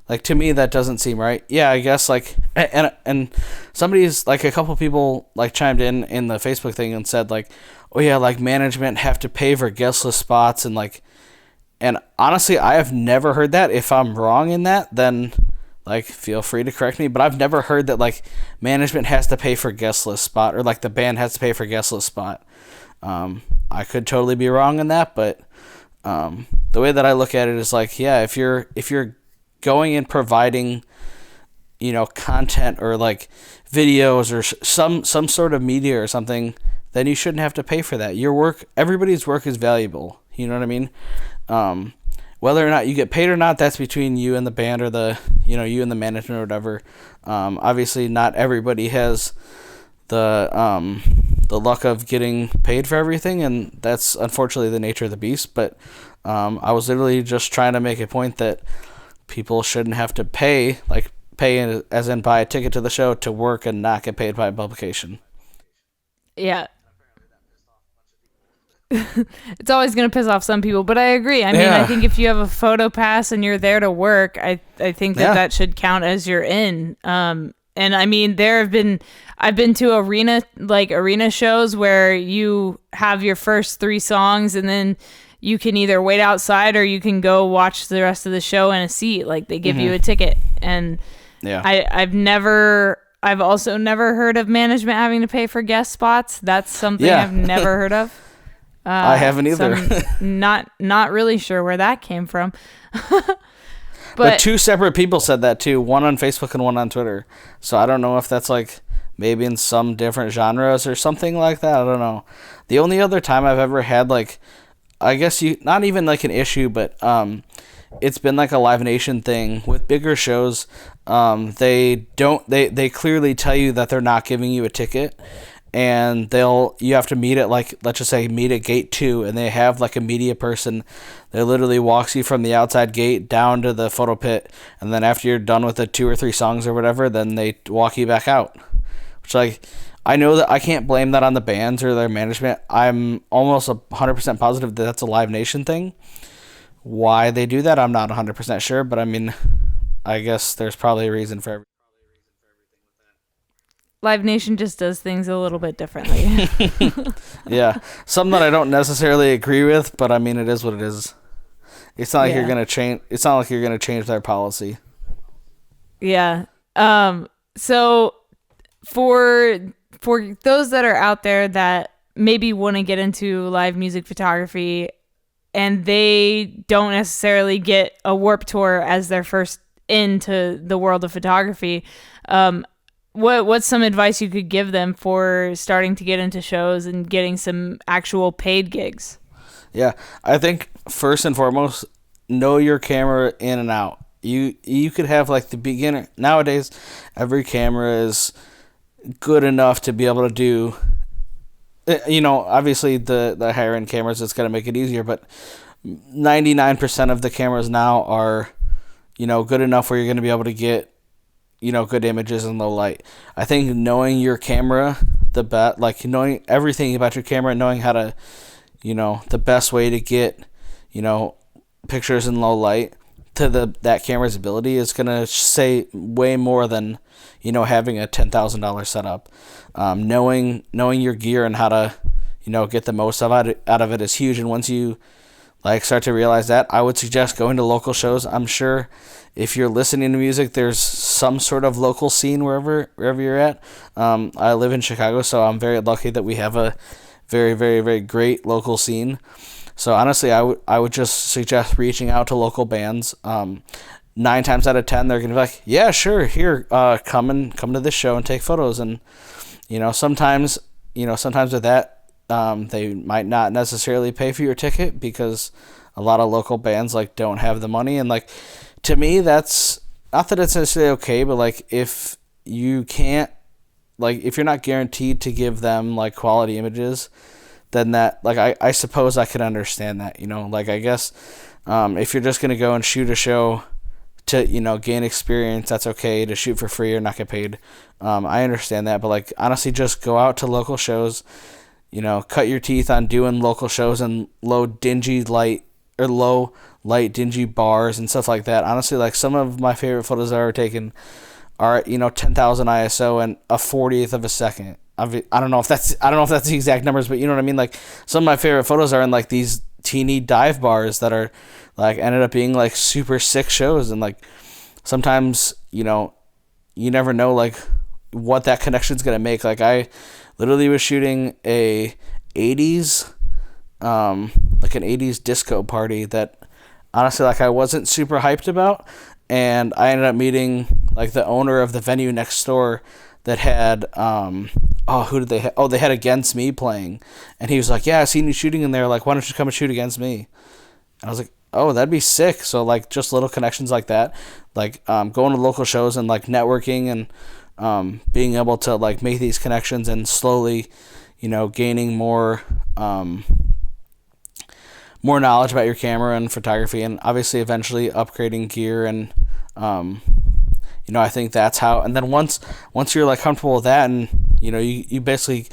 Like, to me, that doesn't seem right. Yeah, I guess like, and somebody's like, a couple people like chimed in the Facebook thing and said like, oh yeah, like management have to pay for guest list spots, and like, and honestly, I have never heard that. If I'm wrong in that, then like feel free to correct me, but I've never heard that like management has to pay for guest list spot, or like the band has to pay for guest list spot. I could totally be wrong in that, but the way that I look at it is like, yeah, if you're going and providing, content or like videos or some sort of media or something, then you shouldn't have to pay for that. Your work, everybody's work is valuable. You know what I mean? Whether or not you get paid or not, that's between you and the band, or you and the management or whatever. Obviously not everybody has the luck of getting paid for everything, and that's unfortunately the nature of the beast. But I was literally just trying to make a point that people shouldn't have to pay pay as in buy a ticket to the show to work and not get paid by a publication. Yeah. It's always going to piss off some people, but I agree. I mean, Yeah. I think if you have a photo pass and you're there to work, I think that Yeah. that should count as you're in. And I mean, I've been to arena shows where you have your first 3 songs and then you can either wait outside or you can go watch the rest of the show in a seat. Like they give you a ticket. And Yeah. I've also never heard of management having to pay for guest spots. That's something Yeah. I've never heard of. I haven't either. So I'm not really sure where that came from. But 2 separate people said that too, one on Facebook and one on Twitter. So I don't know if that's like maybe in some different genres or something like that. I don't know. The only other time I've ever had like, I guess not even like an issue, but it's been like a Live Nation thing with bigger shows. They clearly tell you that they're not giving you a ticket. And you have to meet at like, let's just say meet at gate 2, and they have like a media person that literally walks you from the outside gate down to the photo pit, and then after you're done with the 2 or 3 songs or whatever, then they walk you back out. Which like, I know that I can't blame that on the bands or their management. I'm almost 100% positive that that's a Live Nation thing. Why they do that, I'm not 100% sure, but I mean, I guess there's probably a reason for everything. Live Nation just does things a little bit differently. Yeah, something that I don't necessarily agree with, but I mean, it is what it is. It's not like you're gonna change. It's not like you're gonna change their policy. Yeah. So for those that are out there that maybe want to get into live music photography and they don't necessarily get a Warped Tour as their first into the world of photography, what's some advice you could give them for starting to get into shows and getting some actual paid gigs? Yeah, I think first and foremost, know your camera in and out. You could have like the beginner. Nowadays, every camera is good enough to be able to do. Obviously the higher end cameras, it's gonna make it easier, but 99% of the cameras now are, good enough where you're gonna be able to get, good images in low light. I think knowing your camera, knowing everything about your camera, knowing how to, the best way to get, pictures in low light to that camera's ability is going to say way more than, having a $10,000 setup. Knowing your gear and how to, get the most out of it is huge. And once you start to realize that, I would suggest going to local shows. I'm sure if you're listening to music, there's some sort of local scene wherever you're at. I live in Chicago, so I'm very lucky that we have a very, very, very great local scene. So honestly, I would just suggest reaching out to local bands. 9 times out of 10, they're gonna be like, yeah, sure, here, come to this show and take photos. And sometimes with that, they might not necessarily pay for your ticket because a lot of local bands don't have the money. And to me, that's not that it's necessarily okay, but if you can't, if you're not guaranteed to give them quality images, then that I suppose I could understand that. I guess if you're just gonna go and shoot a show to gain experience, that's okay. To shoot for free or not get paid, I understand that. But honestly, just go out to local shows. Cut your teeth on doing local shows in low light dingy bars and stuff like that. Honestly, some of my favorite photos I've ever taken are at 10,000 ISO and a 40th of a second. I don't know if that's the exact numbers, but you know what I mean. Some of my favorite photos are in these teeny dive bars that are ended up being super sick shows. And sometimes you never know what that connection's gonna make. I literally was shooting an 80s disco party that honestly I wasn't super hyped about, and I ended up meeting the owner of the venue next door that had who did they have? Oh, they had Against Me playing, and he was like, yeah, I seen you shooting in there, why don't you come and shoot Against Me? And I was like, oh, that'd be sick. So just little connections like that, going to local shows and networking and being able to make these connections and slowly gaining more knowledge about your camera and photography, and obviously eventually upgrading gear and I think that's how. And then once you're like comfortable with that, and you basically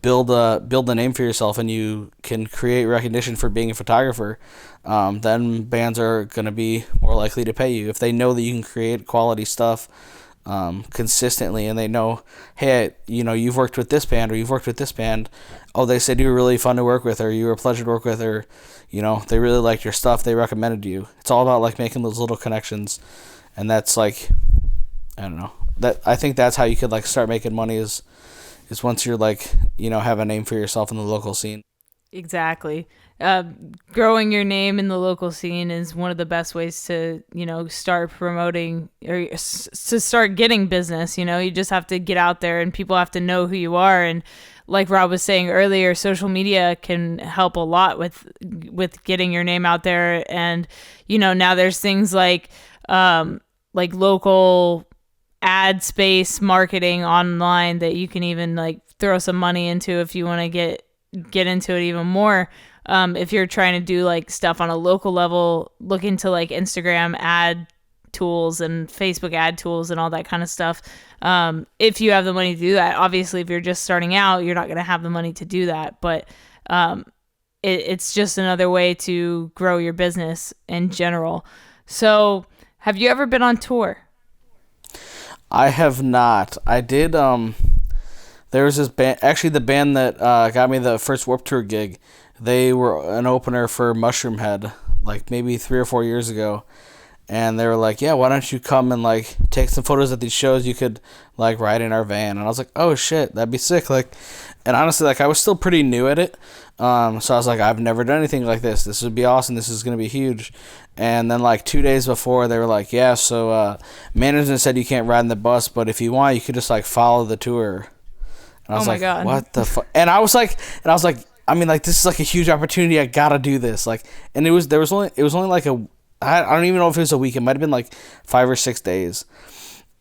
build a name for yourself, and you can create recognition for being a photographer, then bands are going to be more likely to pay you if they know that you can create quality stuff consistently, and they know, hey, you've worked with this band, or you've worked with this band. Oh, they said you were really fun to work with, or you were a pleasure to work with, or they really liked your stuff, they recommended you. It's all about like making those little connections, and that's like, I don't know, that I think that's how you could like start making money is once you're like have a name for yourself in the local scene. Exactly. Growing your name in the local scene is one of the best ways to, start promoting or to start getting business. You just have to get out there, and people have to know who you are. And like Rob was saying earlier, social media can help a lot with getting your name out there. And, now there's things like local ad space marketing online that you can even like throw some money into if you want to get into it even more. If you're trying to do like stuff on a local level, look into like Instagram ad tools and Facebook ad tools and all that kind of stuff. If you have the money to do that. Obviously, if you're just starting out, you're not going to have the money to do that. But it's just another way to grow your business in general. So have you ever been on tour? I have not. I did. There was this band, actually the band that got me the first Warped Tour gig. They were an opener for Mushroom Head, like maybe 3 or 4 years ago. And they were like, yeah, why don't you come and like take some photos at these shows? You could like ride in our van. And I was like, oh shit, that'd be sick. Like, and honestly, like I was still pretty new at it. So I was like, I've never done anything like this. This would be awesome. This is going to be huge. And then like 2 days before, they were like, yeah, so management said you can't ride in the bus, but if you want, you could just like follow the tour. And I was like, God. What the fuck? And I was like, I mean, like, this is like a huge opportunity. I gotta do this. Like, and it was only like I don't even know if it was a week. It might have been like 5 or 6 days.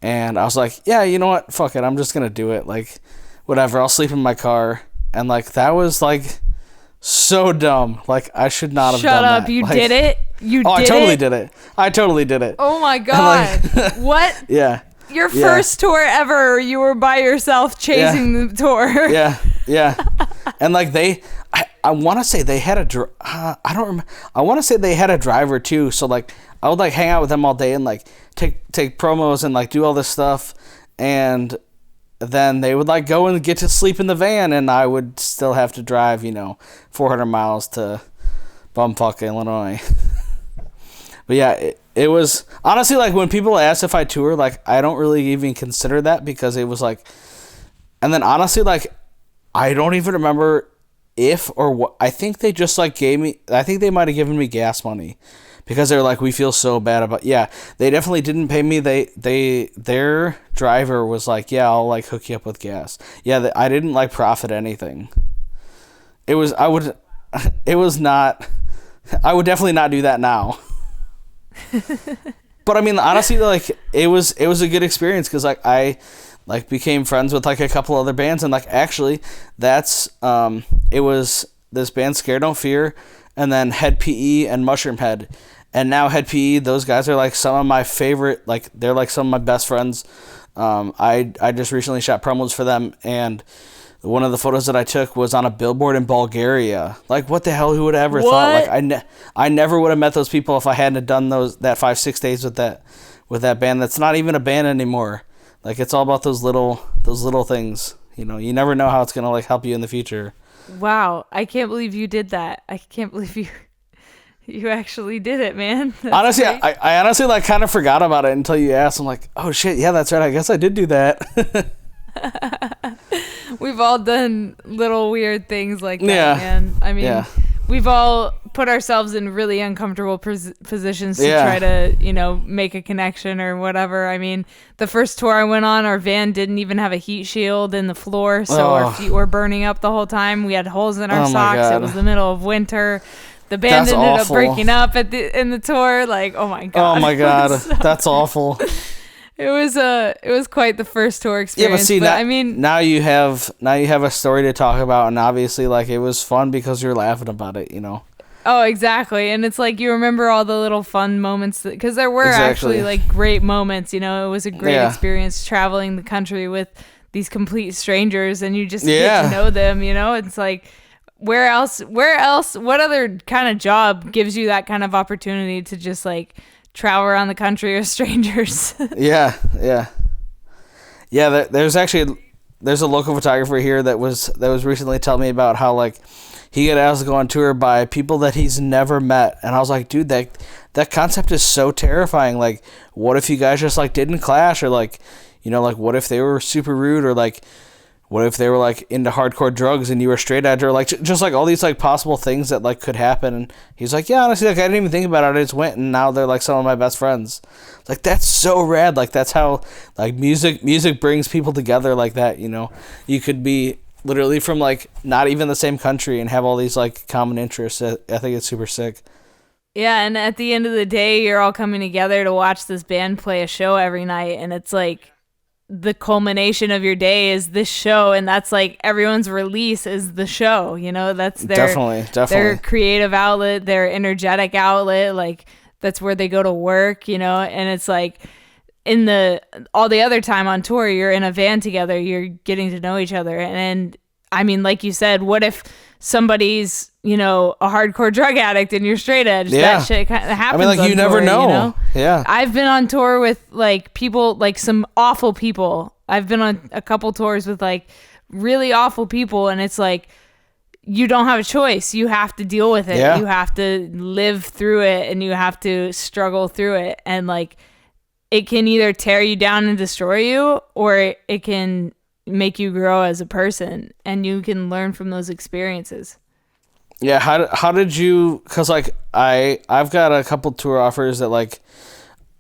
And I was like, yeah, you know what? Fuck it. I'm just gonna do it. Like, whatever. I'll sleep in my car. And like, that was like so dumb. Like, I should not have done that. Shut up. You did it? I totally did it. Oh my God. Like, what? Yeah. Your first tour ever, you were by yourself chasing the tour. Yeah. And like I want to say they had I don't remember. I want to say they had a driver too. So like I would like hang out with them all day and like take promos and like do all this stuff, and then they would like go and get to sleep in the van, and I would still have to drive 400 miles to bumfuck Illinois. But yeah, it was honestly like when people ask if I tour, like I don't really even consider that, because it was like, and then honestly like I don't even remember if or what. I think they just like I think they might have given me gas money, because they're like, we feel so bad about. Yeah, they definitely didn't pay me. Their driver was like, yeah, I'll like hook you up with gas. Yeah, I didn't like profit anything. I would definitely not do that now. But I mean, honestly, like it was a good experience, because like I like became friends with like a couple other bands, and like actually that's it was this band Scare Don't Fear, and then Head PE and Mushroom Head, and now Head PE, those guys are like some of my favorite, like they're like some of my best friends. I just recently shot promos for them, and one of the photos that I took was on a billboard in Bulgaria. Like, what the hell? Who would have ever thought? Like, I never would have met those people if I hadn't done that 5-6 days with that band. That's not even a band anymore. Like, it's all about those little things. You never know how it's gonna like help you in the future. Wow, I can't believe you did that. I can't believe you actually did it, man. That's honestly, great. I honestly like kind of forgot about it until you asked. I'm like, oh shit, yeah, that's right. I guess I did do that. We've all done little weird things like that, man. I mean, we've all put ourselves in really uncomfortable positions to try to, make a connection or whatever. I mean, the first tour I went on, our van didn't even have a heat shield in the floor, so our feet were burning up the whole time. We had holes in our socks. It was the middle of winter. The band ended up breaking up in the tour. Like, oh my God. Oh my God. That's awful. It was quite the first tour experience. Yeah, but see, I mean, now you have a story to talk about, and obviously, like, it was fun because you're laughing about it, Oh, exactly. And it's like you remember all the little fun moments because there were Exactly. actually like great moments. You know, it was a great Yeah. experience traveling the country with these complete strangers, and you just get Yeah. to know them. You know, it's like where else? What other kind of job gives you that kind of opportunity to just like travel around the country with strangers? Yeah, yeah. Yeah, there's a local photographer here that was recently telling me about how like he got asked to go on tour by people that he's never met, and I was like, dude, that concept is so terrifying. Like, what if you guys just like didn't clash, or like, you know, like what if they were super rude, or like what if they were like into hardcore drugs and you were straight edge, or like just like all these like possible things that like could happen. And he's like, yeah, honestly, like I didn't even think about it. I just went, and now they're like some of my best friends. Like, that's so rad. Like, that's how like music brings people together like that. You know, you could be literally from like not even the same country and have all these like common interests. I think it's super sick. Yeah, and at the end of the day, you're all coming together to watch this band play a show every night, and it's like the culmination of your day is this show, and that's like everyone's release is the show. You know, that's Definitely. their creative outlet, their energetic outlet. Like that's where they go to work. You know, and it's like all the other time on tour, you're in a van together, you're getting to know each other, and I mean, like you said, what if somebody's, you know, a hardcore drug addict and you're straight edge? Yeah. That shit kind of happens. I mean, like, on you never tour, know. You know. Yeah. I've been on tour with like people, like some awful people. I've been on a couple tours with like really awful people, and it's like you don't have a choice. You have to deal with it. Yeah. You have to live through it, and you have to struggle through it. And like it can either tear you down and destroy you, or it can make you grow as a person, and you can learn from those experiences. Yeah, how did you, because like I've got a couple tour offers that like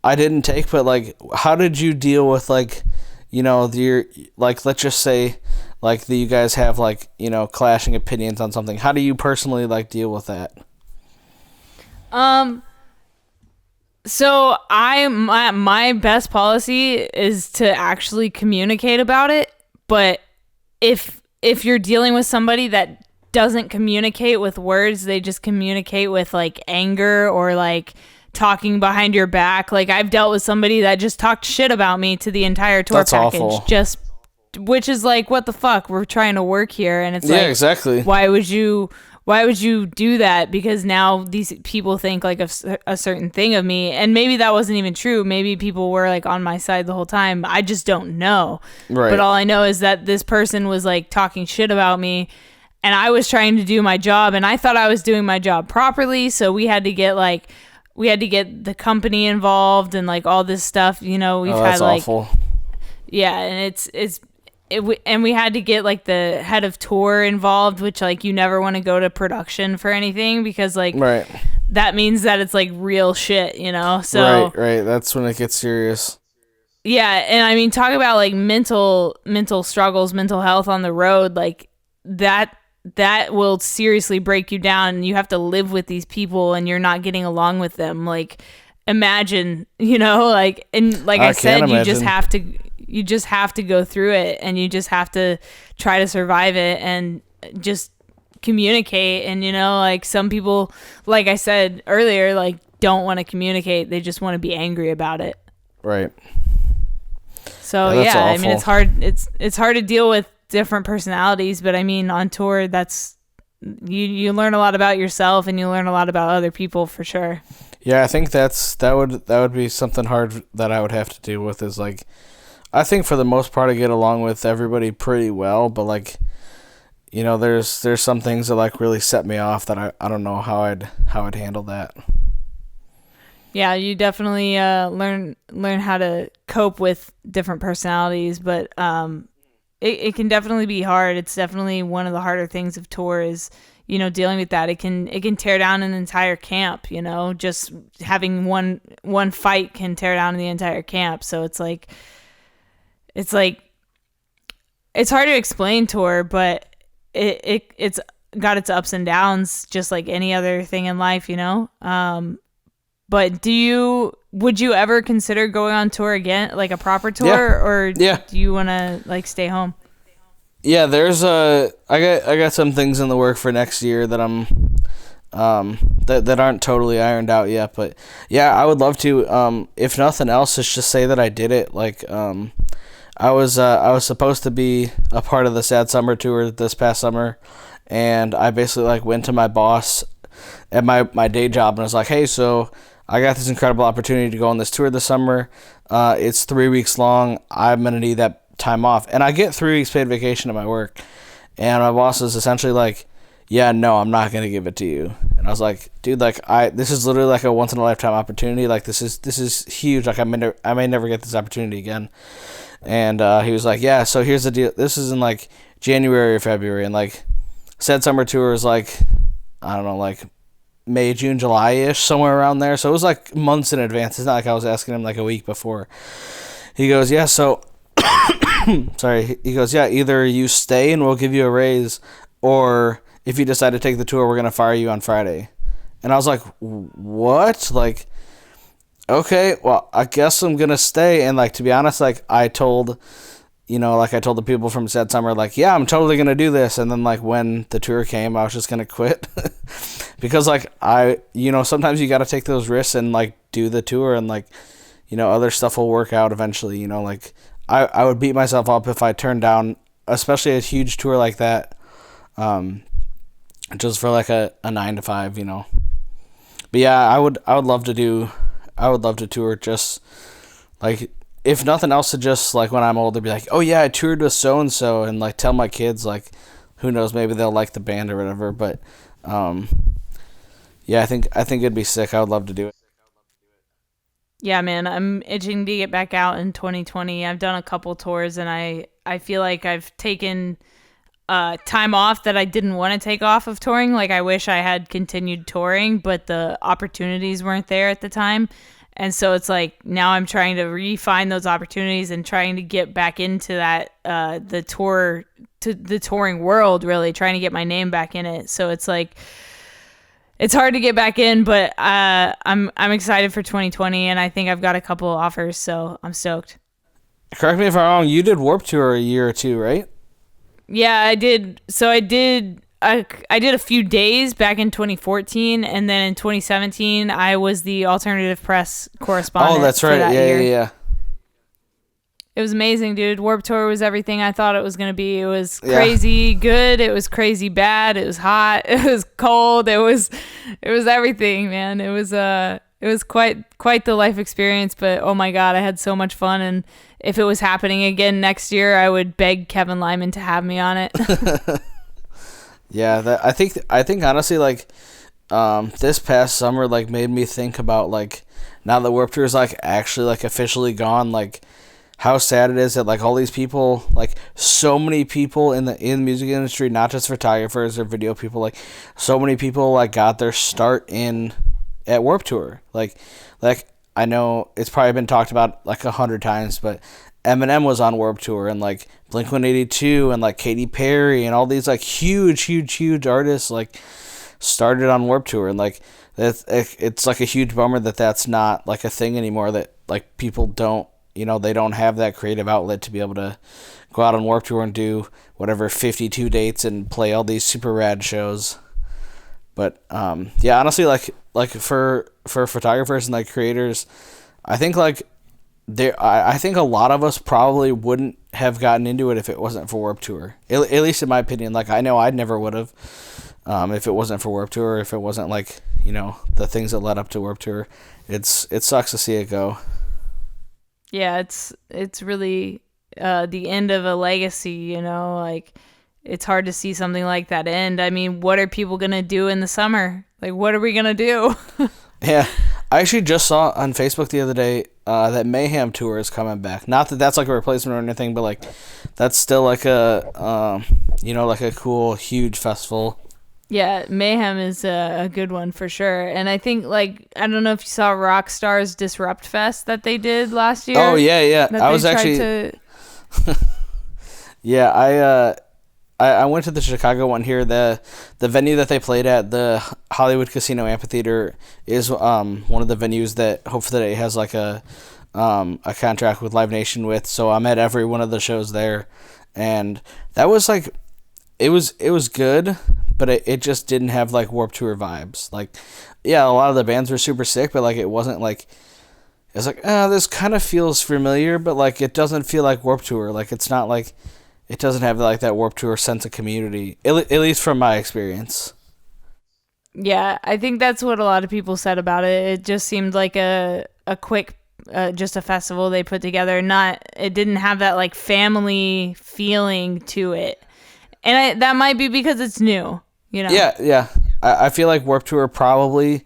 I didn't take, but like how did you deal with like, you know, your, like, let's just say like that you guys have like, you know, clashing opinions on something. How do you personally like deal with that? So my best policy is to actually communicate about it. But if you're dealing with somebody that doesn't communicate with words, they just communicate with like anger or like talking behind your back. Like I've dealt with somebody that just talked shit about me to the entire tour That's package. awful. Which is like, what the fuck? We're trying to work here, and it's like, exactly. Why would you do that? Because now these people think like a certain thing of me, and maybe that wasn't even true. Maybe people were like on my side the whole time. I just don't know. Right. But all I know is that this person was like talking shit about me, and I was trying to do my job, and I thought I was doing my job properly. So we had to get the company involved and like all this stuff. You know, we've had like awful. Yeah, and and we had to get like the head of tour involved, which like you never want to go to production for anything, because like Right. that means that it's like real shit, you know? So Right. That's when it gets serious. yeah, and I mean, talk about like mental struggles, mental health on the road, like that will seriously break you down, and you have to live with these people and you're not getting along with them. Like imagine, you know, like, and like I said, you just have to go through it, and you just have to try to survive it and just communicate. And, you know, like some people, like I said earlier, like don't want to communicate. They just want to be angry about it. Right. So Yeah, that's I awful. mean, it's hard. It's hard to deal with different personalities, but I mean, on tour, that's, you learn a lot about yourself, and you learn a lot about other people for sure. Yeah, I think that would be something hard that I would have to deal with, is like, I think for the most part I get along with everybody pretty well, but like, you know, there's some things that like really set me off that I don't know how I'd handle that. Yeah, you definitely learn how to cope with different personalities, but it can definitely be hard. It's definitely one of the harder things of tour is, you know, dealing with that. It can tear down an entire camp, you know, just having one fight can tear down the entire camp. So it's hard to explain tour, but it's got its ups and downs, just like any other thing in life, you know? But would you ever consider going on tour again, like a proper tour, or do you want to like stay home? Yeah, I got some things in the work for next year that I'm that aren't totally ironed out yet. But yeah, I would love to. If nothing else, is just say that I did it. Like I was supposed to be a part of the Sad Summer tour this past summer, and I basically like went to my boss at my day job and was like, hey, so I got this incredible opportunity to go on this tour this summer. It's 3 weeks long. I'm gonna need that time off, and I get 3 weeks paid vacation at my work. And my boss is essentially like, yeah, no, I'm not gonna give it to you. And I was like, dude, like this is literally like a once in a lifetime opportunity. Like this is huge. Like I may never get this opportunity again. And he was like, yeah, so here's the deal. This is in like January or February, and like Said Summer Tour is like, I don't know, like May, June, July-ish, somewhere around there. So it was like months in advance. It's not like I was asking him like a week before. He goes, yeah, so sorry. He goes, yeah, either you stay and we'll give you a raise, or if you decide to take the tour, we're going to fire you on Friday. And I was like, what? Like, okay, well, I guess I'm going to stay. And like, to be honest, like I told the people from Sad Summer, like, yeah, I'm totally going to do this. And then like when the tour came, I was just going to quit because like sometimes you got to take those risks and like do the tour, and like, other stuff will work out eventually, like I would beat myself up if I turned down, especially a huge tour like that, just for like a 9 to 5, But yeah, I would love to tour, just like, if nothing else, to just like when I'm older, be like, oh yeah, I toured with so and so, and like tell my kids, like, who knows, maybe they'll like the band or whatever. But yeah, I think it'd be sick. I would love to do it. Yeah, man, I'm itching to get back out in 2020. I've done a couple tours, and I feel like I've taken time off that I didn't want to take off of touring. Like, I wish I had continued touring, but the opportunities weren't there at the time. And so it's like now I'm trying to refine those opportunities and trying to get back into that the touring world, really trying to get my name back in it. So it's like, it's hard to get back in, but I'm excited for 2020, and I think I've got a couple offers, so I'm stoked. Correct me if I'm wrong, you did Warped Tour a year or two, right? Yeah, I did. So I did a few days back in 2014, and then in 2017 I was the alternative press correspondent. Oh, that's right. Yeah. It was amazing, dude. Warped Tour was everything I thought it was going to be. It was crazy good. It was crazy bad. It was hot. It was cold. It was everything, man. It was quite the life experience, but oh my God, I had so much fun. And if it was happening again next year, I would beg Kevin Lyman to have me on it. Yeah, I think honestly, like, this past summer, like, made me think about, like, now that Warped Tour is, like, actually, like, officially gone, like, how sad it is that, like, all these people, like, so many people in the music industry, not just photographers or video people, like, so many people, like, got their start at Warped Tour. Like I know it's probably been talked about like 100 times, but Eminem was on Warped Tour, and like Blink-182 and like Katy Perry and all these like huge artists like started on Warped Tour, and like it's like a huge bummer that that's not like a thing anymore, that like people don't, they don't have that creative outlet to be able to go out on Warped Tour and do whatever 52 dates and play all these super rad shows. But yeah, honestly, like for photographers and like creators, I think like I think a lot of us probably wouldn't have gotten into it if it wasn't for Warped Tour. At least in my opinion. Like, I know I never would have if it wasn't for Warped Tour, if it wasn't like, the things that led up to Warped Tour. It sucks to see it go. Yeah, it's really the end of a legacy, like, it's hard to see something like that end. I mean, what are people going to do in the summer? Like, what are we going to do? Yeah. I actually just saw on Facebook the other day that Mayhem Tour is coming back. Not that that's like a replacement or anything, but like that's still like a, like a cool, huge festival. Yeah, Mayhem is a good one for sure. And I think, like, I don't know if you saw Rockstar's Disrupt Fest that they did last year. Oh, yeah. I was actually... Yeah, I went to the Chicago one here. The venue that they played at, the Hollywood Casino Amphitheater, is one of the venues that hopefully has like a contract with Live Nation with. So I'm at every one of the shows there, and that was like, it was good, but it just didn't have like Warped Tour vibes. Like, yeah, a lot of the bands were super sick, but like it wasn't like, it's like, this kind of feels familiar, but like it doesn't feel like Warped Tour. Like it's not like, it doesn't have like that Warped Tour sense of community, at least from my experience. Yeah, I think that's what a lot of people said about it. It just seemed like a quick, just a festival they put together. It didn't have that like family feeling to it, and that might be because it's new. You know. Yeah. I feel like Warped Tour probably,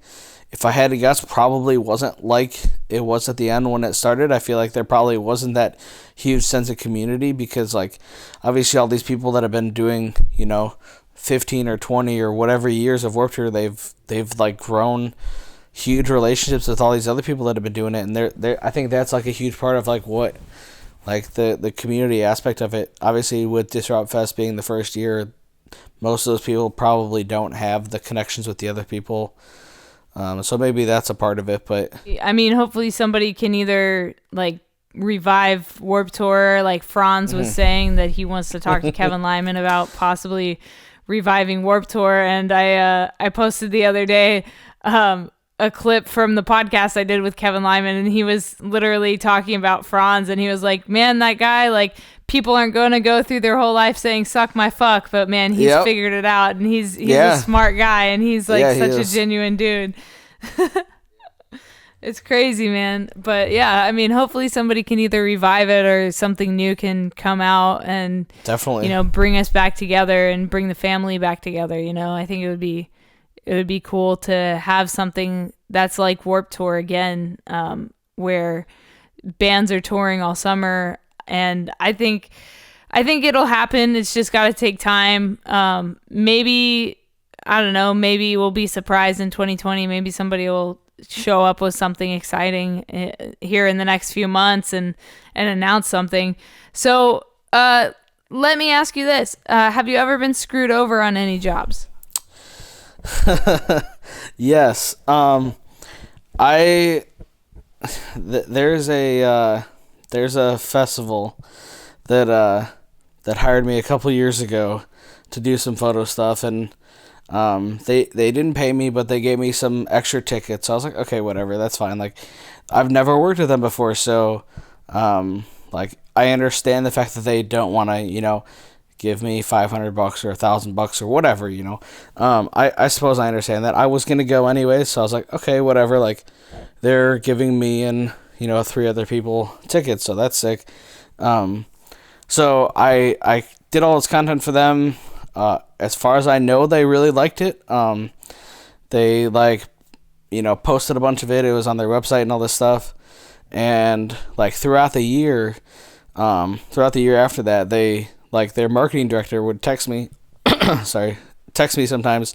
if I had to guess, probably wasn't like it was at the end when it started. I feel like there probably wasn't that huge sense of community because, like, obviously all these people that have been doing, 15 or 20 or whatever years of Warped Tour, they've like grown huge relationships with all these other people that have been doing it, and I think that's like a huge part of like what, like the community aspect of it. Obviously, with Disrupt Fest being the first year, most of those people probably don't have the connections with the other people. So maybe that's a part of it, but I mean, hopefully somebody can either like revive Warped Tour, like Franz was saying that he wants to talk to Kevin Lyman about possibly reviving Warped Tour, and I posted the other day a clip from the podcast I did with Kevin Lyman, and he was literally talking about Franz, and he was like, man, that guy, like, people aren't going to go through their whole life saying suck my fuck, but man, he's figured it out, and he's a smart guy, and he's like such a genuine dude. It's crazy, man. But yeah, I mean, hopefully somebody can either revive it or something new can come out and definitely, bring us back together and bring the family back together. I think it would be cool to have something that's like Warped Tour again, where bands are touring all summer, and I think it'll happen. It's just got to take time. Maybe, I don't know, maybe we'll be surprised in 2020. Maybe somebody will show up with something exciting here in the next few months and announce something. So let me ask you this. Have you ever been screwed over on any jobs? Yes. There's a festival that hired me a couple years ago to do some photo stuff, and they didn't pay me, but they gave me some extra tickets. So I was like, okay, whatever, that's fine. Like, I've never worked with them before, so like, I understand the fact that they don't want to, give me $500 or $1,000 or whatever, I suppose I understand that. I was gonna go anyway, so I was like, okay, whatever. Like, they're giving me and 3 other people tickets, so that's sick. So I did all this content for them. As far as I know, they really liked it. They posted a bunch of it. It was on their website and all this stuff. And like throughout the year after that, they their marketing director would text me sometimes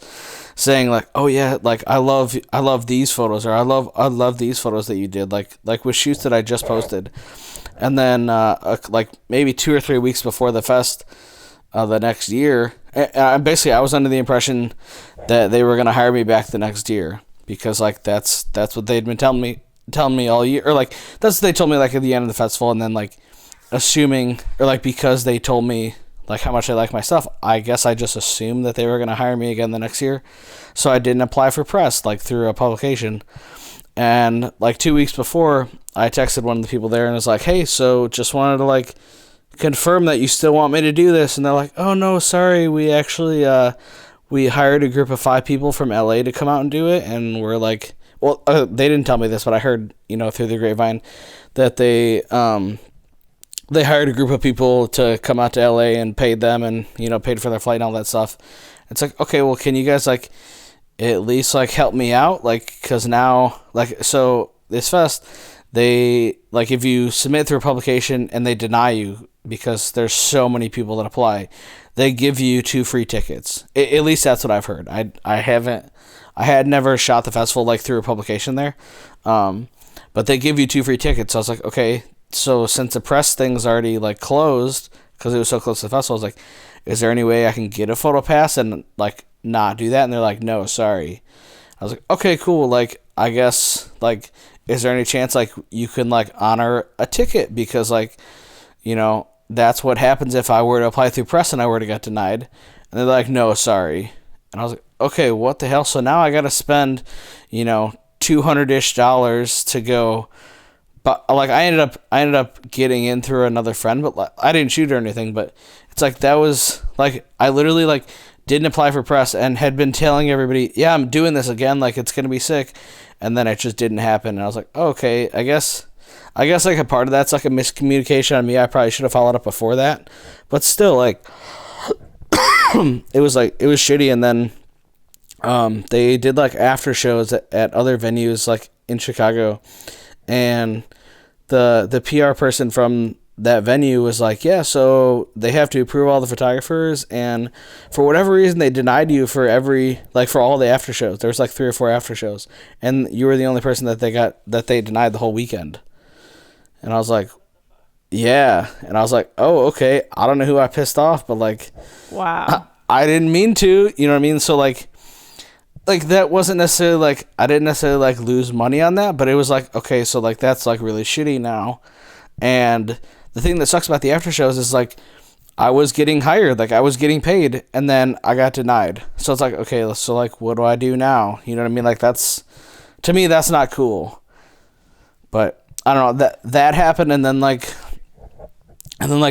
saying like, oh yeah, like I love these photos, or I love these photos that you did, like with shoots that I just posted. And then like maybe 2 or 3 weeks before the fest the next year, basically I was under the impression that they were going to hire me back the next year, because like that's what they'd been telling me all year, or like that's what they told me like at the end of the festival. And then like assuming, or like because they told me like how much they like my stuff, I guess I just assumed that they were going to hire me again the next year. So I didn't apply for press like through a publication. And like 2 weeks before, I texted one of the people there and was like, hey, so just wanted to like confirm that you still want me to do this. And they're like, oh no, sorry, we actually we hired a group of 5 people from LA to come out and do it. And we're like, well, they didn't tell me this, but I heard through the grapevine that they hired a group of people to come out to LA and paid them, and paid for their flight and all that stuff. It's like, okay, well, can you guys like at least like help me out, like, because now, like, so this fest, they like, if you submit through a publication and they deny you because there's so many people that apply, they give you 2 free tickets. At least that's what I've heard. I had never shot the festival like through a publication there, but they give you 2 free tickets. So I was like, okay, so since the press thing's already like closed because it was so close to the festival, I was like, is there any way I can get a photo pass and like not do that? And they're like, no, sorry. I was like, okay, cool. Like, I guess like, is there any chance like you can like honor a ticket, because like, that's what happens if I were to apply through press and I were to get denied. And they're like, no, sorry. And I was like, okay, what the hell? So now I got to spend, $200-ish to go. But like I ended up getting in through another friend, but like, I didn't shoot or anything. But it's like that was like I literally like didn't apply for press and had been telling everybody, yeah, I'm doing this again, like it's gonna be sick, and then it just didn't happen. And I was like, oh, okay, I guess like a part of that's like a miscommunication on me. I probably should have followed up before that, but still like it was shitty. And then they did like after shows at other venues like in Chicago, and the PR person from that venue was like, yeah, so they have to approve all the photographers, and for whatever reason they denied you for for all the after shows. There was like 3 or 4 after shows, and you were the only person that they denied the whole weekend. And I was like, yeah. And I was like, oh, okay, I don't know who I pissed off, but like, wow, I didn't mean to, you know what I mean? So like that wasn't necessarily like I didn't necessarily like lose money on that, but it was like, okay, so like that's like really shitty now. And the thing that sucks about the after shows is like I was getting hired, like I was getting paid, and then I got denied. So it's like, okay, so like what do I do now? You know what I mean? Like that's, to me, that's not cool. But I don't know, that happened, and then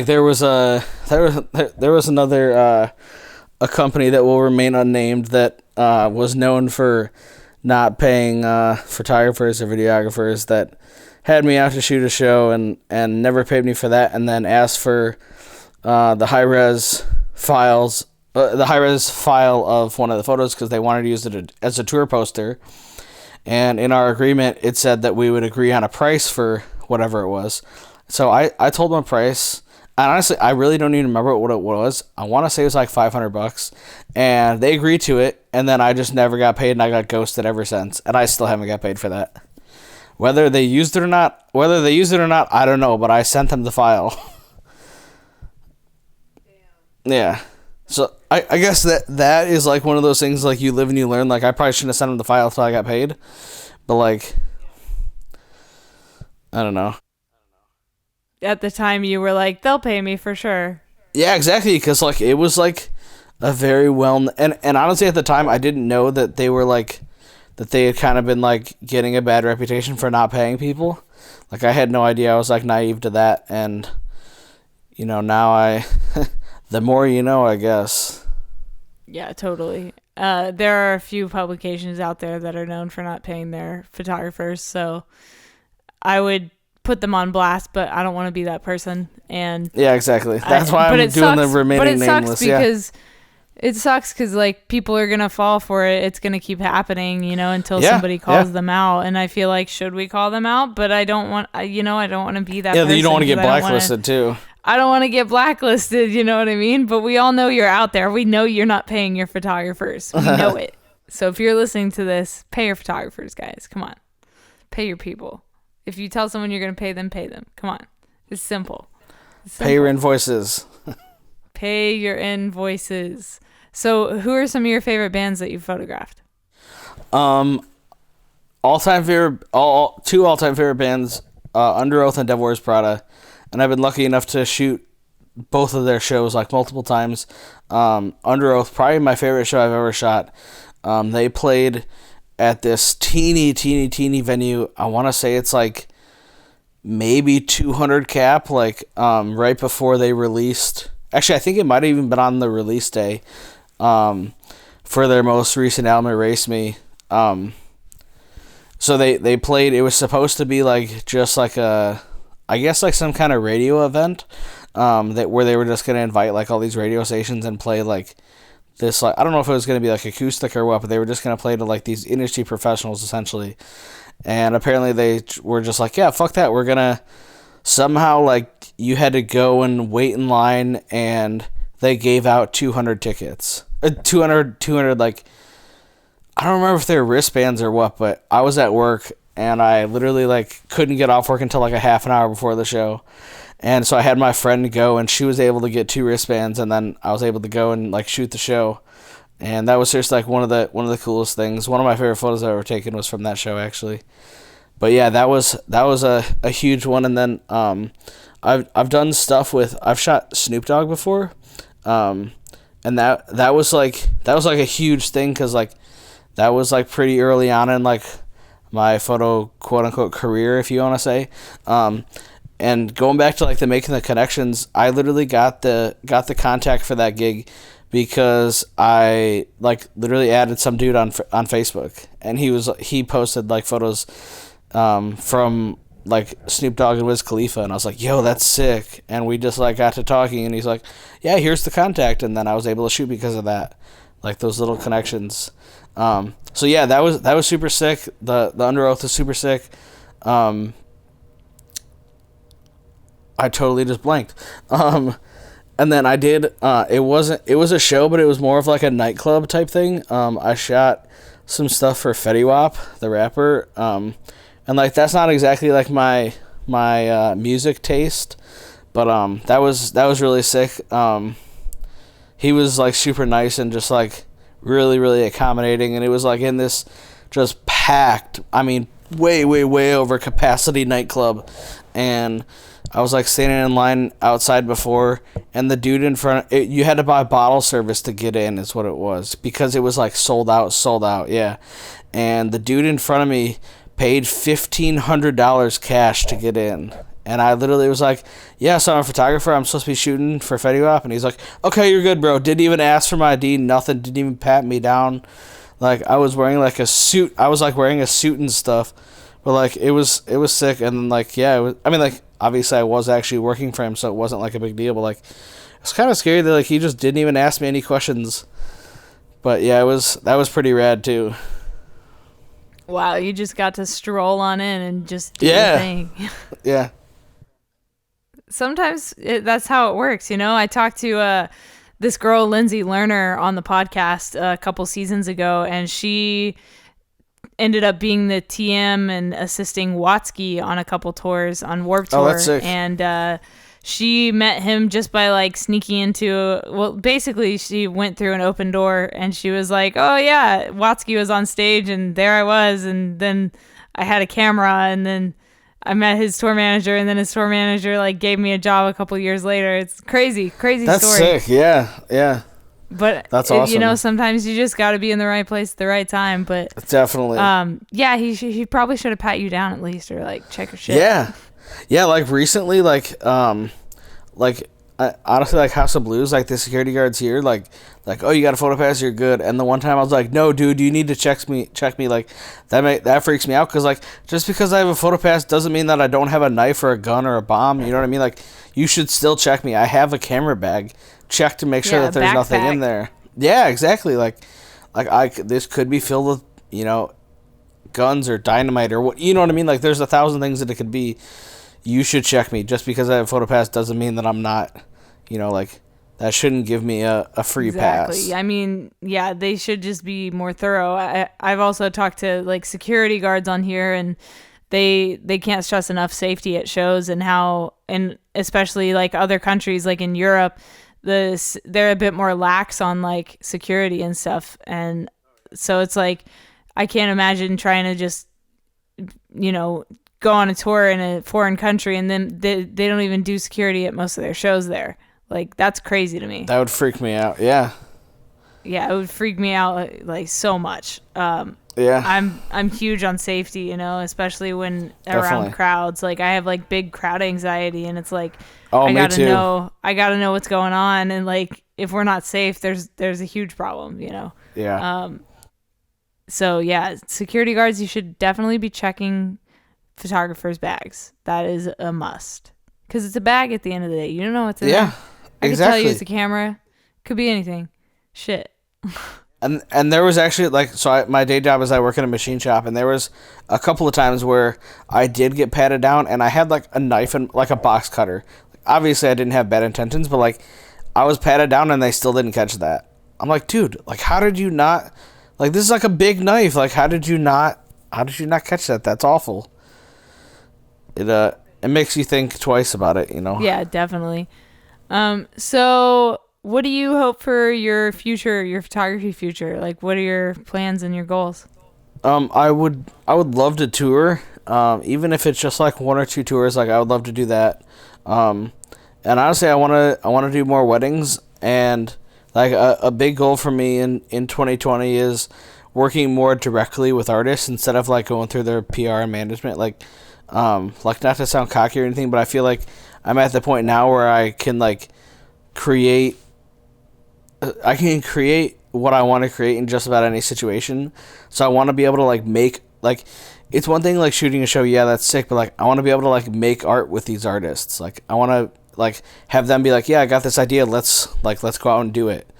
there was another a company that will remain unnamed that was known for not paying photographers or videographers that had me out to shoot a show and never paid me for that, and then asked for the high-res file of one of the photos because they wanted to use it as a tour poster. And in our agreement, it said that we would agree on a price for whatever it was. So I told them a price. And honestly, I really don't even remember what it was. I want to say it was like $500, and they agreed to it. And then I just never got paid, and I got ghosted ever since. And I still haven't got paid for that. Whether they used it or not, I don't know. But I sent them the file. Yeah. So I guess that is like one of those things like you live and you learn. Like I probably shouldn't have sent them the file until I got paid. But like, I don't know. At the time you were like, they'll pay me for sure. Yeah, exactly. Because like it was like a very and honestly at the time I didn't know that they were like that they had kind of been like getting a bad reputation for not paying people. Like I had no idea. I was like naive to that, and now I the more you know, I guess. Yeah, totally. There are a few publications out there that are known for not paying their photographers, so I would put them on blast, but I don't want to be that person. And yeah, exactly. That's why I'm doing the remaining nameless. It sucks because like people are gonna fall for it. It's gonna keep happening, until somebody calls them out. And I feel like, should we call them out? But I don't want, I don't want to be that. Yeah, you don't want to get blacklisted too. I don't want to get blacklisted. You know what I mean? But we all know you're out there. We know you're not paying your photographers. We know it. So if you're listening to this, pay your photographers, guys. Come on, pay your people. If you tell someone you're gonna pay them, pay them. Come on, it's simple. Pay your invoices. Pay your invoices. So, who are some of your favorite bands that you photographed? Two all-time favorite bands, Under Oath and Devil Wears Prada, and I've been lucky enough to shoot both of their shows like multiple times. Under Oath, probably my favorite show I've ever shot. They played at this teeny venue. I want to say it's like maybe 200 cap, like right before they released. Actually, I think it might have even been on the release day for their most recent album, Erase Me. So they played, it was supposed to be like just like I guess like some kind of radio event where they were just going to invite like all these radio stations and play like this, like I don't know if it was going to be like acoustic or what, but they were just going to play to like these industry professionals essentially. And apparently they were just like, yeah, fuck that, we're going to somehow, like, you had to go and wait in line, and they gave out 200 tickets. 200 like, I don't remember if they were wristbands or what, but I was at work, and I literally, like, couldn't get off work until, like, a half an hour before the show. And so I had my friend go, and she was able to get 2 wristbands, and then I was able to go and, like, shoot the show. And that was just, like, one of the coolest things. One of my favorite photos I've ever taken was from that show, actually. But yeah, that was a huge one. And then I've done stuff with, I've shot Snoop Dogg before, and that was like a huge thing, because like that was like pretty early on in like my photo quote unquote career, if you want to say. And going back to like the making the connections, I literally got the contact for that gig because I like literally added some dude on Facebook, and he posted like photos from like Snoop Dogg and Wiz Khalifa, and I was like, yo, that's sick. And we just like got to talking, and he's like, yeah, here's the contact, and then I was able to shoot because of that, like those little connections. So yeah, that was super sick. The Under Oath is super sick. I totally just blanked. And then I did, it was a show, but it was more of like a nightclub type thing. I shot some stuff for Fetty Wap, the rapper. And like, that's not exactly like my music taste, but, that was really sick. He was like super nice and just like really, really accommodating. And it was like in this just packed, I mean, way, way, way over capacity nightclub. And I was like standing in line outside before, and the dude in front, you had to buy bottle service to get in, is what it was, because it was like sold out, yeah. And the dude in front of me paid $1,500 cash to get in. And I literally was like, yeah, so I'm a photographer, I'm supposed to be shooting for Fetty Wap. And he's like, okay, you're good, bro. Didn't even ask for my ID, nothing, didn't even pat me down. Like, I was wearing like a suit, I was like wearing a suit and stuff. But like, it was sick. And like, yeah, it was, I mean, like, obviously I was actually working for him, so it wasn't like a big deal, but like, it's kind of scary that like he just didn't even ask me any questions. But yeah, that was pretty rad too. Wow, you just got to stroll on in and just do your thing. Yeah. Sometimes that's how it works, you know? I talked to this girl, Lindsay Lerner, on the podcast a couple seasons ago, and she ended up being the TM and assisting Watsky on a couple tours on Warped Tour. Oh, that's sick. And she met him just by like sneaking into, well, basically she went through an open door, and she was like, oh yeah, Watsky was on stage and there I was, and then I had a camera, and then I met his tour manager, and then his tour manager like gave me a job a couple years later. It's crazy story. That's sick. Yeah. But that's awesome. You know, sometimes you just got to be in the right place at the right time. But definitely. Yeah, he probably should have pat you down at least, or like check your shit. Yeah. Like recently, like honestly, like House of Blues, like the security guards here, like oh, you got a photo pass, you're good. And the one time I was like, no, dude, you need to check me. Like that freaks me out, because like just because I have a photo pass doesn't mean that I don't have a knife or a gun or a bomb. You know what I mean? Like, you should still check me. I have a camera bag. Check to make sure that there's nothing in there. Yeah, exactly. Like this could be filled with, you know, guns or dynamite or what, you know what I mean? Like, there's 1,000 things that it could be. You should check me. Just because I have a photo pass doesn't mean that I'm not, you know, like, that shouldn't give me a free pass. I mean, yeah, they should just be more thorough. I've also talked to like security guards on here, and they can't stress enough safety at shows, and how, and especially like other countries like in Europe, they're a bit more lax on like security and stuff. And so it's like, I can't imagine trying to just, you know, go on a tour in a foreign country and then they don't even do security at most of their shows there. Like, that's crazy to me. That would freak me out. Yeah, it would freak me out like so much. Yeah, I'm huge on safety, you know, especially when Definitely. around crowds. Like, I have like big crowd anxiety, and it's like, I gotta know what's going on, and like, if we're not safe, there's a huge problem, you know. Yeah. So yeah, security guards, you should definitely be checking photographers' bags. That is a must, because it's a bag at the end of the day. You don't know what's in there. I exactly. can tell you it's a camera. Could be anything. Shit. And there was actually, like, so my day job is I work in a machine shop, and there was a couple of times where I did get patted down, and I had like a knife and like a box cutter. Obviously I didn't have bad intentions, but like, I was patted down and they still didn't catch that. I'm like, dude, like, how did you not, like, this is like a big knife, like, how did you not catch that? That's awful. It makes you think twice about it, you know. Yeah, definitely. So what do you hope for your future, your photography future? Like, what are your plans and your goals? I would love to tour, even if it's just like 1 or 2 tours. Like, I would love to do that. And honestly, I want to do more weddings, and Like a big goal for me in 2020 is working more directly with artists instead of like going through their PR and management. Like not to sound cocky or anything, but I feel like I'm at the point now where I can like create what I want to create in just about any situation. So I want to be able to like make like it's one thing like shooting a show, yeah, that's sick, but like I want to be able to like make art with these artists. Like I want to like have them be like, yeah, I got this idea, let's go out and do it.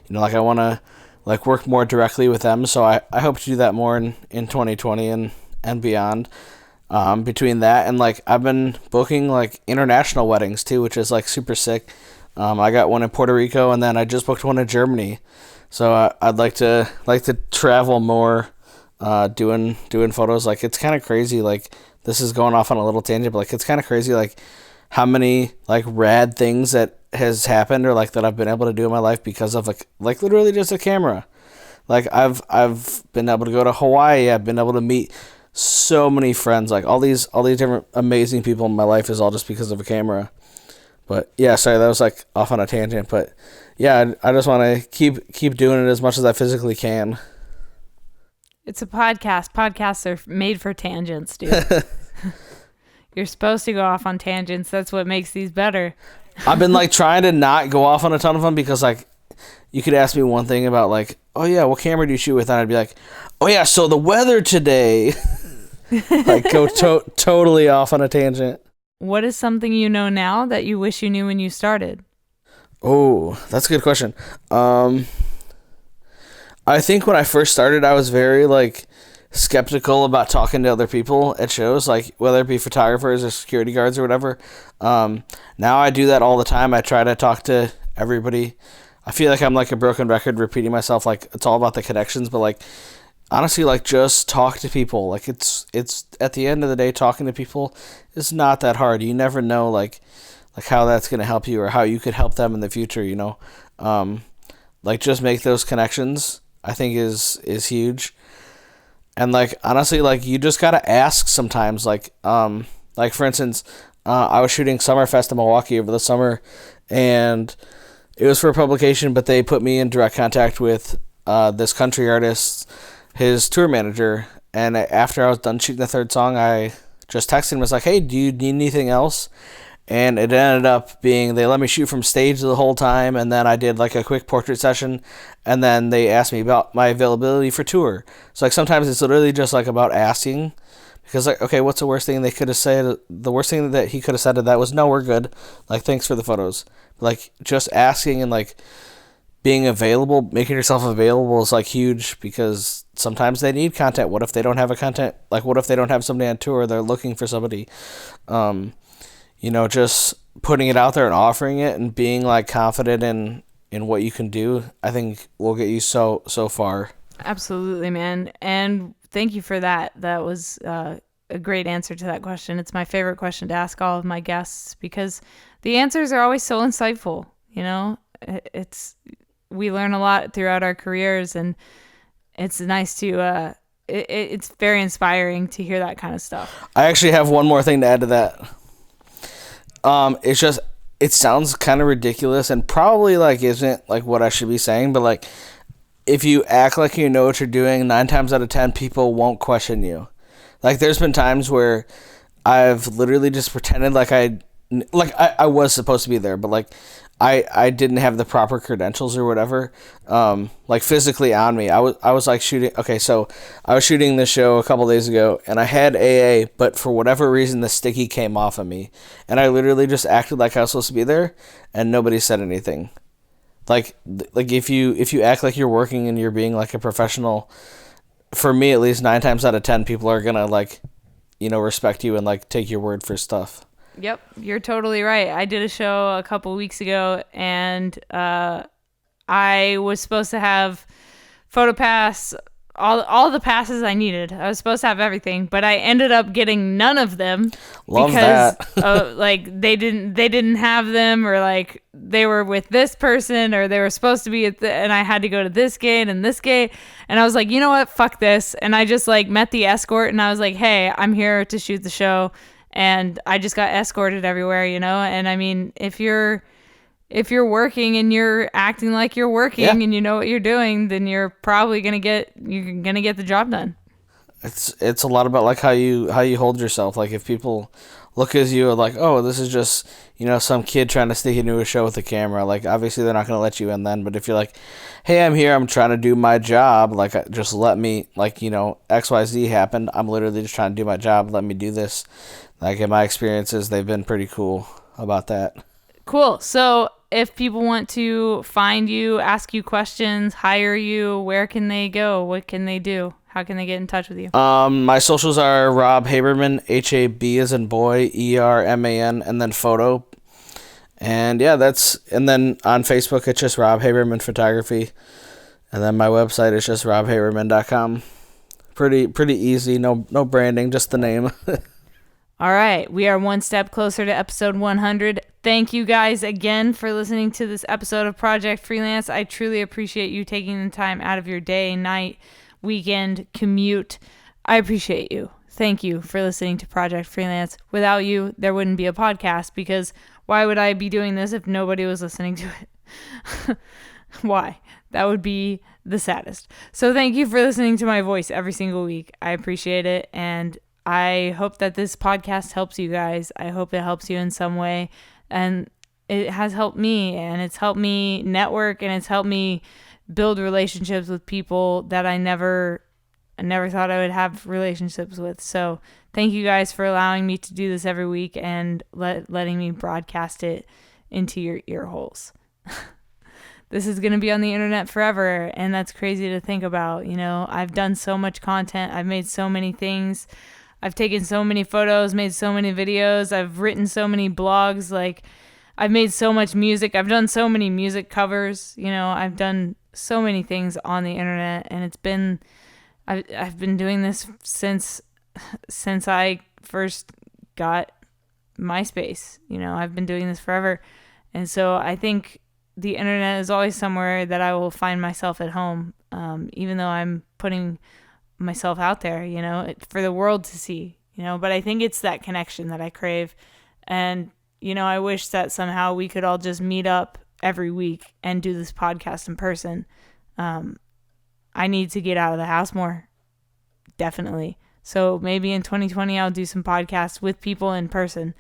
You know, like I want to like work more directly with them. So I hope to do that more in 2020 and beyond. Between that and like I've been booking like international weddings too, which is like super sick. I got one in Puerto Rico, and then I just booked one in Germany. So I'd like to travel more, doing photos. Like it's kind of crazy. Like this is going off on a little tangent, but like it's kind of crazy. Like how many like rad things that has happened or like that I've been able to do in my life because of like literally just a camera. Like I've been able to go to Hawaii. I've been able to meet so many friends. Like all these different amazing people in my life is all just because of a camera. But yeah, sorry, that was like off on a tangent. But yeah, I just want to keep doing it as much as I physically can. It's a podcast. Podcasts are made for tangents, dude. You're supposed to go off on tangents. That's what makes these better. I've been like trying to not go off on a ton of them because like you could ask me one thing about like, oh yeah, what camera do you shoot with? And I'd be like, oh yeah, so the weather today. Like go totally off on a tangent. What is something you know now that you wish you knew when you started? Oh, that's a good question. I think when I first started, I was very like skeptical about talking to other people at shows, like whether it be photographers or security guards or whatever. Now I do that all the time. I try to talk to everybody. I feel like I'm like a broken record repeating myself. Like it's all about the connections, but like honestly, like just talk to people. Like it's at the end of the day, talking to people is not that hard. You never know like how that's going to help you or how you could help them in the future, you know? Like just make those connections, I think is huge. And like, honestly, like you just got to ask sometimes, like for instance, I was shooting Summerfest in Milwaukee over the summer and it was for a publication, but they put me in direct contact with, this country artist, his tour manager. And after I was done shooting the third song, I just texted him, was like, hey, do you need anything else? And it ended up being they let me shoot from stage the whole time, and then I did like a quick portrait session, and then they asked me about my availability for tour. So like sometimes it's literally just like about asking, because like, okay, what's the worst thing they could have said? The worst thing that he could have said to that was, no, we're good, like thanks for the photos. Like just asking and like being available, making yourself available is like huge, because sometimes they need content. What if they don't have a content? Like what if they don't have somebody on tour? They're looking for somebody. You know, just putting it out there and offering it and being like confident in what you can do, I think will get you so far. Absolutely, man. And thank you for that. That was a great answer to that question. It's my favorite question to ask all of my guests because the answers are always so insightful. You know, we learn a lot throughout our careers, and it's nice to it's very inspiring to hear that kind of stuff. I actually have one more thing to add to that. It's just, it sounds kind of ridiculous and probably like isn't like what I should be saying, but like if you act like you know what you're doing, 9 times out of 10 people won't question you. Like there's been times where I've literally just pretended like I was supposed to be there, but like I didn't have the proper credentials or whatever, like physically on me. I was like shooting. Okay, so I was shooting this show a couple days ago, and I had AA, but for whatever reason, the sticky came off of me, and I literally just acted like I was supposed to be there, and nobody said anything. Like if you act like you're working and you're being like a professional, for me at least, 9 times out of 10 people are gonna like, you know, respect you and like take your word for stuff. Yep, you're totally right. I did a show a couple weeks ago, and I was supposed to have PhotoPass, all the passes I needed. I was supposed to have everything, but I ended up getting none of them. Love because that. like they didn't have them, or like they were with this person, or they were supposed to be and I had to go to this gate and this gate, and I was like, you know what, fuck this, and I just like met the escort, and I was like, hey, I'm here to shoot the show. And I just got escorted everywhere, you know? And I mean, if you're if you're working and you're acting like you're working and you know what you're doing, then you're probably gonna get the job done. It's a lot about like how you hold yourself. Like if people look at you like, oh, this is just, some kid trying to sneak into a show with a camera. Like obviously they're not gonna let you in then. But if you're like, hey, I'm here, I'm trying to do my job. Like just let me, XYZ happened. I'm literally just trying to do my job. Let me do this. Like in my experiences, they've been pretty cool about that. Cool. So if people want to find you, ask you questions, hire you, where can they go? What can they do? How can they get in touch with you? My socials are Rob Haberman, HAB as in boy, ERMAN, and then photo. And yeah, and then on Facebook, it's just Rob Haberman Photography. And then my website is just robhaberman.com. Pretty easy. No branding, just the name. All right. We are one step closer to episode 100. Thank you guys again for listening to this episode of Project Freelance. I truly appreciate you taking the time out of your day, night, weekend, commute. I appreciate you. Thank you for listening to Project Freelance. Without you, there wouldn't be a podcast, because why would I be doing this if nobody was listening to it? Why? That would be the saddest. So thank you for listening to my voice every single week. I appreciate it. And I hope that this podcast helps you guys. I hope it helps you in some way. And it has helped me, and it's helped me network, and it's helped me build relationships with people that I never thought I would have relationships with. So thank you guys for allowing me to do this every week and letting me broadcast it into your ear holes. This is going to be on the internet forever, and that's crazy to think about. I've done so much content. I've made so many things. I've taken so many photos, made so many videos. I've written so many blogs. Like, I've made so much music. I've done so many music covers. I've done so many things on the internet, and I've been doing this since I first got MySpace. I've been doing this forever. And so I think the internet is always somewhere that I will find myself at home, even though I'm putting myself out there, for the world to see, but I think it's that connection that I crave. And, I wish that somehow we could all just meet up every week and do this podcast in person. I need to get out of the house more. Definitely. So maybe in 2020, I'll do some podcasts with people in person,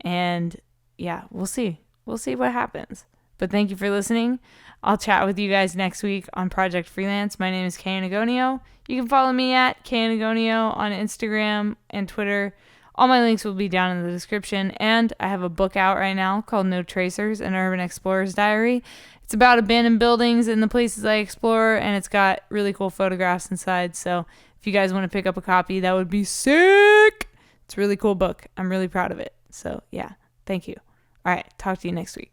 and yeah, we'll see what happens. But thank you for listening. I'll chat with you guys next week on Project Freelance. My name is Kay Anagonio. You can follow me at Kay Anagonio on Instagram and Twitter. All my links will be down in the description. And I have a book out right now called No Tracers, an Urban Explorer's Diary. It's about abandoned buildings and the places I explore, and it's got really cool photographs inside. So if you guys want to pick up a copy, that would be sick. It's a really cool book. I'm really proud of it. So yeah, thank you. All right, talk to you next week.